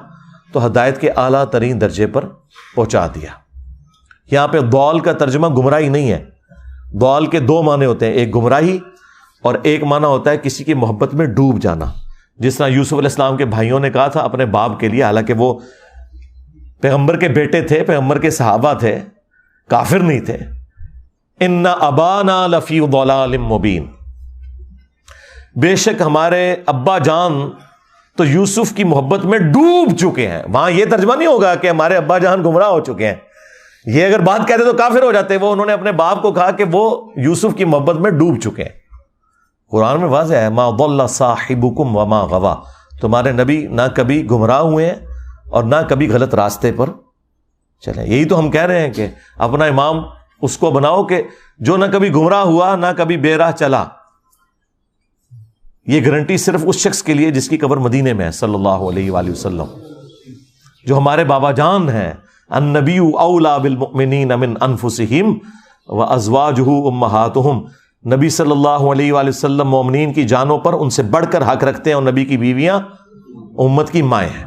تو ہدایت کے اعلیٰ ترین درجے پر پہنچا دیا. یہاں پہ ضال کا ترجمہ گمراہی نہیں ہے. ضال کے دو معنی ہوتے ہیں، ایک گمراہی اور ایک معنی ہوتا ہے کسی کی محبت میں ڈوب جانا. جس طرح یوسف علیہ السلام کے بھائیوں نے کہا تھا اپنے باپ کے لیے، حالانکہ وہ پیغمبر کے بیٹے تھے، پیغمبر کے صحابہ تھے، کافر نہیں تھے، ان ابانا لفی ضلال مبین، بے شک ہمارے ابا جان تو یوسف کی محبت میں ڈوب چکے ہیں. وہاں یہ ترجمہ نہیں ہوگا کہ ہمارے ابا جان گمراہ ہو چکے ہیں. یہ اگر بات کہتے تو کافر ہو جاتے. وہ انہوں نے اپنے باپ کو کہا کہ وہ یوسف کی محبت میں ڈوب چکے ہیں. قرآن میں واضح ہے ما ضل صاحبکم وما غوا، تمہارے نبی نہ کبھی گمراہ ہوئے ہیں اور نہ کبھی غلط راستے پر چلیں. یہی تو ہم کہہ رہے ہیں کہ اپنا امام اس کو بناؤ کہ جو نہ کبھی گمراہ ہوا نہ کبھی بے راہ چلا. یہ گارنٹی صرف اس شخص کے لیے جس کی قبر مدینے میں ہے صلی اللہ علیہ وآلہ وسلم، جو ہمارے بابا جان ہیں. النبی اولا بالمؤمنین من انفسہم وازواجہ امہاتہم، نبی صلی اللہ علیہ وآلہ وسلم مومنین کی جانوں پر ان سے بڑھ کر حق رکھتے ہیں اور نبی کی بیویاں امت کی مائیں ہیں.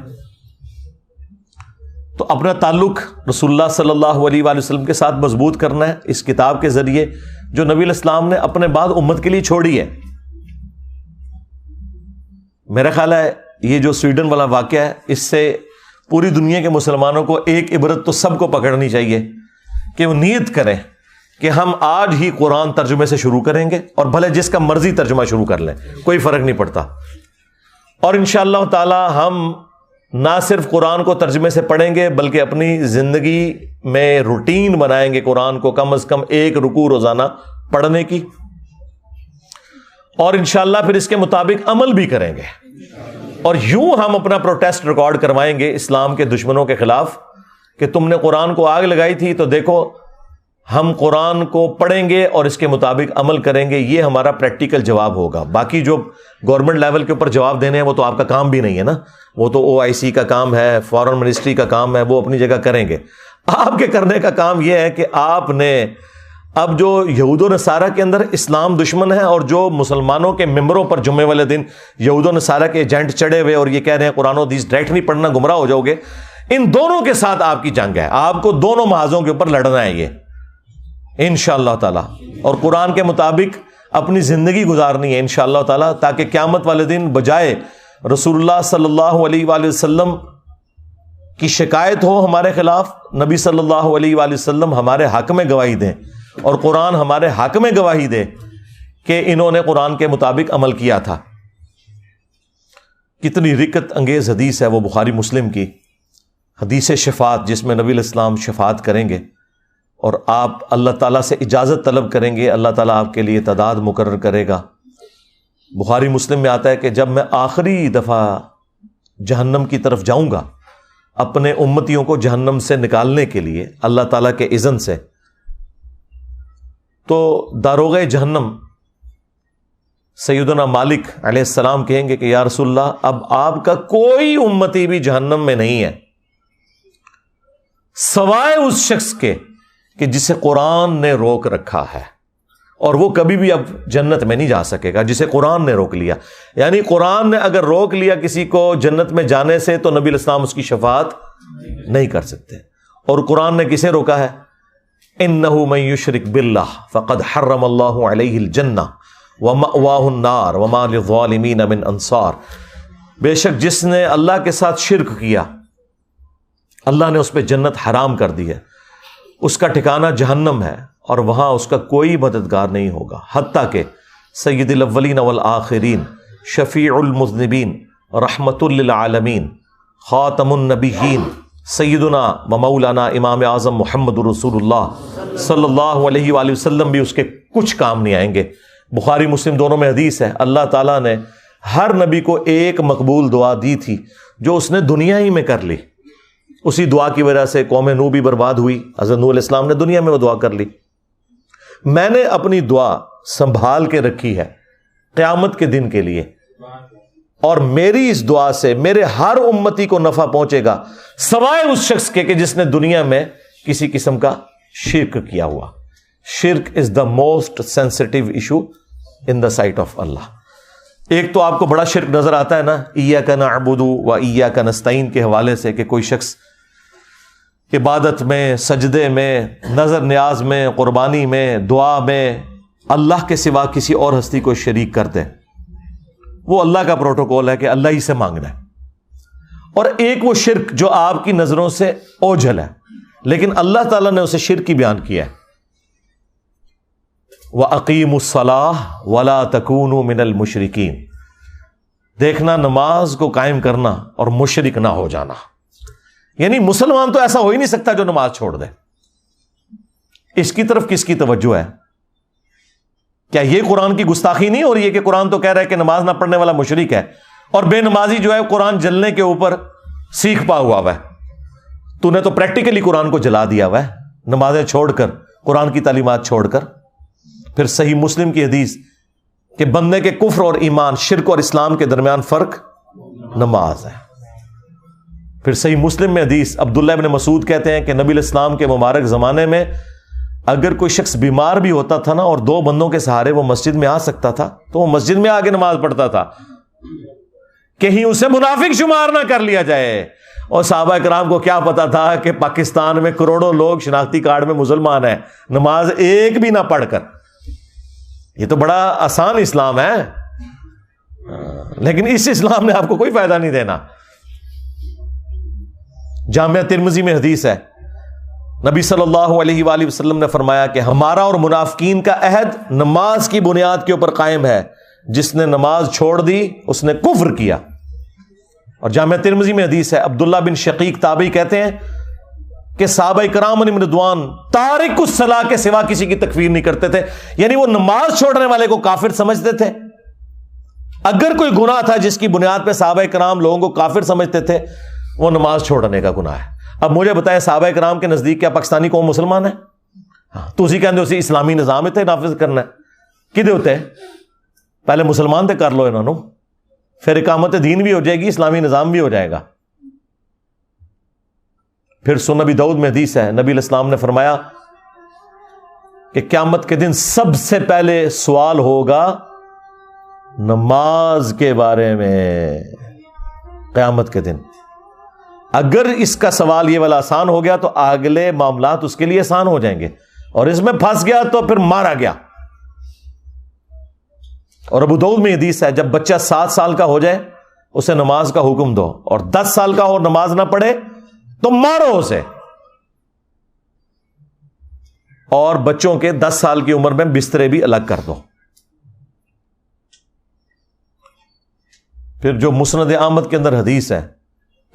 تو اپنا تعلق رسول اللہ صلی اللہ علیہ وآلہ وسلم کے ساتھ مضبوط کرنا ہے اس کتاب کے ذریعے جو نبی علیہ السلام نے اپنے بعد امت کے لیے چھوڑی ہے. میرا خیال ہے یہ جو سویڈن والا واقعہ ہے اس سے پوری دنیا کے مسلمانوں کو ایک عبرت تو سب کو پکڑنی چاہیے کہ وہ نیت کریں کہ ہم آج ہی قرآن ترجمے سے شروع کریں گے، اور بھلے جس کا مرضی ترجمہ شروع کر لیں، کوئی فرق نہیں پڑتا. اور انشاءاللہ تعالی ہم نہ صرف قرآن کو ترجمے سے پڑھیں گے بلکہ اپنی زندگی میں روٹین بنائیں گے قرآن کو کم از کم ایک رکوع روزانہ پڑھنے کی، اور انشاءاللہ پھر اس کے مطابق عمل بھی کریں گے. اور یوں ہم اپنا پروٹیسٹ ریکارڈ کروائیں گے اسلام کے دشمنوں کے خلاف کہ تم نے قرآن کو آگ لگائی تھی تو دیکھو ہم قرآن کو پڑھیں گے اور اس کے مطابق عمل کریں گے. یہ ہمارا پریکٹیکل جواب ہوگا. باقی جو گورنمنٹ لیول کے اوپر جواب دینے ہیں وہ تو آپ کا کام بھی نہیں ہے نا، وہ تو OIC کا کام ہے، فارن منسٹری کا کام ہے، وہ اپنی جگہ کریں گے. آپ کے کرنے کا کام یہ ہے کہ آپ نے اب جو یہود و نصارہ کے اندر اسلام دشمن ہے اور جو مسلمانوں کے ممبروں پر جمعے والے دن یہود و نصارہ کے ایجنٹ چڑھے ہوئے اور یہ کہہ رہے ہیں قرآن و حدیث ڈائریکٹ نہیں پڑھنا گمراہ ہو جاؤ گے، ان دونوں کے ساتھ آپ کی جنگ ہے. آپ کو دونوں محاذوں کے اوپر لڑنا ہے یہ انشاءاللہ تعالی، اور قرآن کے مطابق اپنی زندگی گزارنی ہے انشاءاللہ تعالی، تاکہ قیامت والے دن بجائے رسول اللہ صلی اللہ علیہ وآلہ وسلم کی شکایت ہو ہمارے خلاف، نبی صلی اللہ علیہ وآلہ وسلم ہمارے حق میں گواہی دیں اور قرآن ہمارے حق میں گواہی دے کہ انہوں نے قرآن کے مطابق عمل کیا تھا. کتنی رکت انگیز حدیث ہے وہ بخاری مسلم کی حدیث شفاعت، جس میں نبی علیہ السلام شفاعت کریں گے اور آپ اللہ تعالیٰ سے اجازت طلب کریں گے، اللہ تعالیٰ آپ کے لیے تعداد مقرر کرے گا. بخاری مسلم میں آتا ہے کہ جب میں آخری دفعہ جہنم کی طرف جاؤں گا اپنے امتیوں کو جہنم سے نکالنے کے لیے اللہ تعالیٰ کے اذن سے، تو داروغ جہنم سیدنا مالک علیہ السلام کہیں گے کہ یا رسول اللہ اب آپ کا کوئی امتی بھی جہنم میں نہیں ہے سوائے اس شخص کے کہ جسے قرآن نے روک رکھا ہے، اور وہ کبھی بھی اب جنت میں نہیں جا سکے گا جسے قرآن نے روک لیا۔ یعنی قرآن نے اگر روک لیا کسی کو جنت میں جانے سے تو نبی علیہ السلام اس کی شفاعت نہیں کر سکتے۔ اور قرآن نے کسے روکا ہے؟ اِنَّهُ مَن يُشْرِكْ بِاللَّهِ فَقَدْ حَرَّمَ اللَّهُ عَلَيْهِ الْجَنَّةَ وَمَأْوَاهُ النَّارُ وَمَا لِلظَّالِمِينَ مِنْ أَنصَارٍ، بے شک جس نے اللہ کے ساتھ شرک کیا اللہ نے اس پہ جنت حرام کر دی ہے، اس کا ٹھکانہ جہنم ہے اور وہاں اس کا کوئی مددگار نہیں ہوگا، حتیٰ کہ سید الاولین والآخرین، شفیع المذنبین، رحمت للعالمین، خاتم النبیین، سیدنا و مولانا امام اعظم محمد رسول اللہ صلی اللہ علیہ وآلہ وسلم بھی اس کے کچھ کام نہیں آئیں گے۔ بخاری مسلم دونوں میں حدیث ہے، اللہ تعالیٰ نے ہر نبی کو ایک مقبول دعا دی تھی جو اس نے دنیا ہی میں کر لی، اسی دعا کی وجہ سے قوم نوح بھی برباد ہوئی، حضرت نوح علیہ السلام نے دنیا میں وہ دعا کر لی۔ میں نے اپنی دعا سنبھال کے رکھی ہے قیامت کے دن کے لیے، اور میری اس دعا سے میرے ہر امتی کو نفع پہنچے گا سوائے اس شخص کے کہ جس نے دنیا میں کسی قسم کا شرک کیا ہوا۔ شرک is the most sensitive issue in the sight of اللہ۔ ایک تو آپ کو بڑا شرک نظر آتا ہے نا، ایاک نعبد و ایاک نستعین کے حوالے سے، کہ کوئی شخص عبادت میں، سجدے میں، نظر نیاز میں، قربانی میں، دعا میں اللہ کے سوا کسی اور ہستی کو شریک کر دے۔ وہ اللہ کا پروٹوکول ہے کہ اللہ ہی سے مانگنا ہے۔ اور ایک وہ شرک جو آپ کی نظروں سے اوجھل ہے لیکن اللہ تعالیٰ نے اسے شرک ہی بیان کیا ہے، وَأَقِيمُوا الصَّلَاةَ وَلَا تَكُونُوا مِنَ الْمُشْرِكِينَ، دیکھنا نماز کو قائم کرنا اور مشرک نہ ہو جانا۔ یعنی مسلمان تو ایسا ہو ہی نہیں سکتا جو نماز چھوڑ دے۔ اس کی طرف کس کی توجہ ہے؟ کیا یہ قرآن کی گستاخی نہیں ہو رہی ہے کہ قرآن تو کہہ رہا ہے کہ نماز نہ پڑھنے والا مشرک ہے، اور بے نمازی جو ہے قرآن جلنے کے اوپر سیکھ پا ہوا ہے؟ تو نے تو پریکٹیکلی قرآن کو جلا دیا ہوا ہے، نمازیں چھوڑ کر، قرآن کی تعلیمات چھوڑ کر۔ پھر صحیح مسلم کی حدیث کہ بندے کے کفر اور ایمان، شرک اور اسلام کے درمیان فرق نماز ہے۔ پھر صحیح مسلم میں حدیث عبداللہ ابن مسعود کہتے ہیں کہ نبی علیہ السلام کے مبارک زمانے میں اگر کوئی شخص بیمار بھی ہوتا تھا نا اور دو بندوں کے سہارے وہ مسجد میں آ سکتا تھا تو وہ مسجد میں آ کے نماز پڑھتا تھا، کہیں اسے منافق شمار نہ کر لیا جائے۔ اور صحابہ کرام کو کیا پتا تھا کہ پاکستان میں کروڑوں لوگ شناختی کارڈ میں مسلمان ہیں، نماز ایک بھی نہ پڑھ کر۔ یہ تو بڑا آسان اسلام ہے، لیکن اس اسلام نے آپ کو کوئی فائدہ نہیں دینا۔ جامعہ ترمذی میں حدیث ہے، نبی صلی اللہ علیہ وآلہ وسلم نے فرمایا کہ ہمارا اور منافقین کا عہد نماز کی بنیاد کے اوپر قائم ہے، جس نے نماز چھوڑ دی اس نے کفر کیا۔ اور جامعہ ترمذی میں حدیث ہے، عبداللہ بن شقیق تابعی کہتے ہیں کہ صحابہ کرام علیہم رضوان تارک الصلاۃ کے سوا کسی کی تکفیر نہیں کرتے تھے، یعنی وہ نماز چھوڑنے والے کو کافر سمجھتے تھے۔ اگر کوئی گناہ تھا جس کی بنیاد پہ صحابہ کرام لوگوں کو کافر سمجھتے تھے، وہ نماز چھوڑنے کا گناہ ہے۔ اب مجھے بتائیں صحابہ کرام کے نزدیک کیا پاکستانی قوم مسلمان ہے؟ تو اسی کہندے اسی اسلامی نظام تے نافذ کرنا ہے کدے ہوتے ہیں؟ پہلے مسلمان تے کر لو انہوں نے، پھر اقامت دین بھی ہو جائے گی، اسلامی نظام بھی ہو جائے گا۔ پھر سنن ابی داؤد میں حدیث ہے، نبی علیہ السلام نے فرمایا کہ قیامت کے دن سب سے پہلے سوال ہوگا نماز کے بارے میں۔ قیامت کے دن اگر اس کا سوال یہ والا آسان ہو گیا تو اگلے معاملات اس کے لیے آسان ہو جائیں گے، اور اس میں پھنس گیا تو پھر مارا گیا۔ اور ابو داؤد میں حدیث ہے، جب بچہ 7 سال کا ہو جائے اسے نماز کا حکم دو، اور 10 سال کا ہو نماز نہ پڑھے تو مارو اسے۔ اور بچوں کے 10 سال کی عمر میں بسترے بھی الگ کر دو۔ پھر جو مسند احمد کے اندر حدیث ہے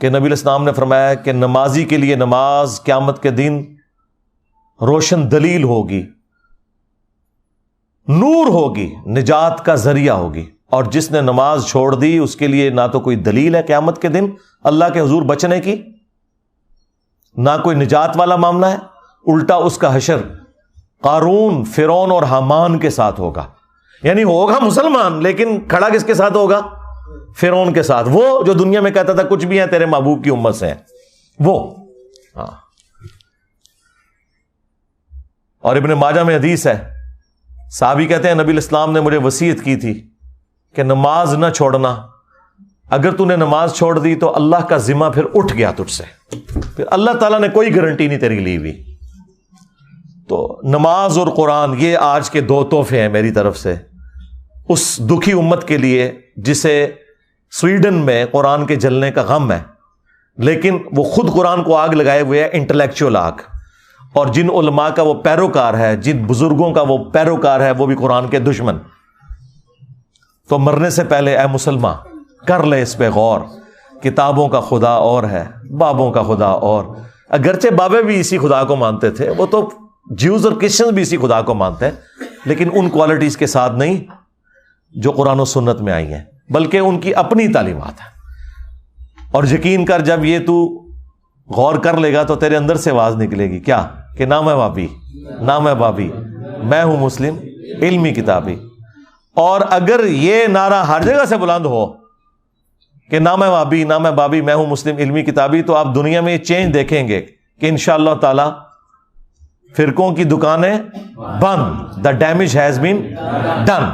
کہ نبی علیہ السلام نے فرمایا کہ نمازی کے لیے نماز قیامت کے دن روشن دلیل ہوگی، نور ہوگی، نجات کا ذریعہ ہوگی، اور جس نے نماز چھوڑ دی اس کے لیے نہ تو کوئی دلیل ہے قیامت کے دن اللہ کے حضور بچنے کی، نہ کوئی نجات والا معاملہ ہے، الٹا اس کا حشر قارون، فرعون اور حامان کے ساتھ ہوگا۔ یعنی ہوگا مسلمان لیکن کھڑا کس کے ساتھ ہوگا؟ فرعون کے ساتھ، وہ جو دنیا میں کہتا تھا کچھ بھی ہیں تیرے محبوب کی امت سے ہیں وہ. ہاں. اور ابن ماجہ میں حدیث ہے، صحابی کہتے ہیں نبی الاسلام نے مجھے وصیت کی تھی کہ نماز نہ چھوڑنا، اگر تو نے نماز چھوڑ دی تو اللہ کا ذمہ پھر اٹھ گیا تجھ سے، پھر اللہ تعالیٰ نے کوئی گارنٹی نہیں تیری لی ہوئی. تو نماز اور قرآن یہ آج کے 2 تحفے ہیں میری طرف سے اس دکھی امت کے لیے جسے سویڈن میں قرآن کے جلنے کا غم ہے، لیکن وہ خود قرآن کو آگ لگائے ہوئے ہے، انٹلیکچوئل آگ. اور جن علماء کا وہ پیروکار ہے، جن بزرگوں کا وہ پیروکار ہے، وہ بھی قرآن کے دشمن. تو مرنے سے پہلے اے مسلمان کر لے اس پہ غور. کتابوں کا خدا اور ہے، بابوں کا خدا اور. اگرچہ بابے بھی اسی خدا کو مانتے تھے، وہ تو جیوز اور کرسچنز بھی اسی خدا کو مانتے ہیں، لیکن ان کوالٹیز کے ساتھ نہیں جو قرآن و سنت میں آئی ہیں، بلکہ ان کی اپنی تعلیمات ہیں. اور یقین کر جب یہ تو غور کر لے گا تو تیرے اندر سے آواز نکلے گی کیا کہ نہ میں بابی، نہ میں بابی، میں ہوں مسلم علمی کتابی. اور اگر یہ نعرہ ہر جگہ سے بلند ہو کہ نہ میں بابی، نہ میں بابی، میں ہوں مسلم علمی کتابی، تو آپ دنیا میں یہ چینج دیکھیں گے کہ انشاءاللہ تعالی فرقوں کی دکانیں بند. The damage has been done.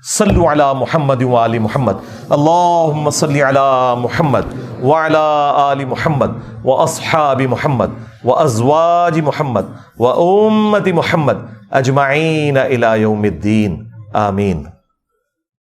صلو علی محمد وآل محمد، اللہم صلی علی محمد وعلی آل محمد واصحاب محمد وازواج محمد وامت محمد اجمعین الی یوم الدین. آمین.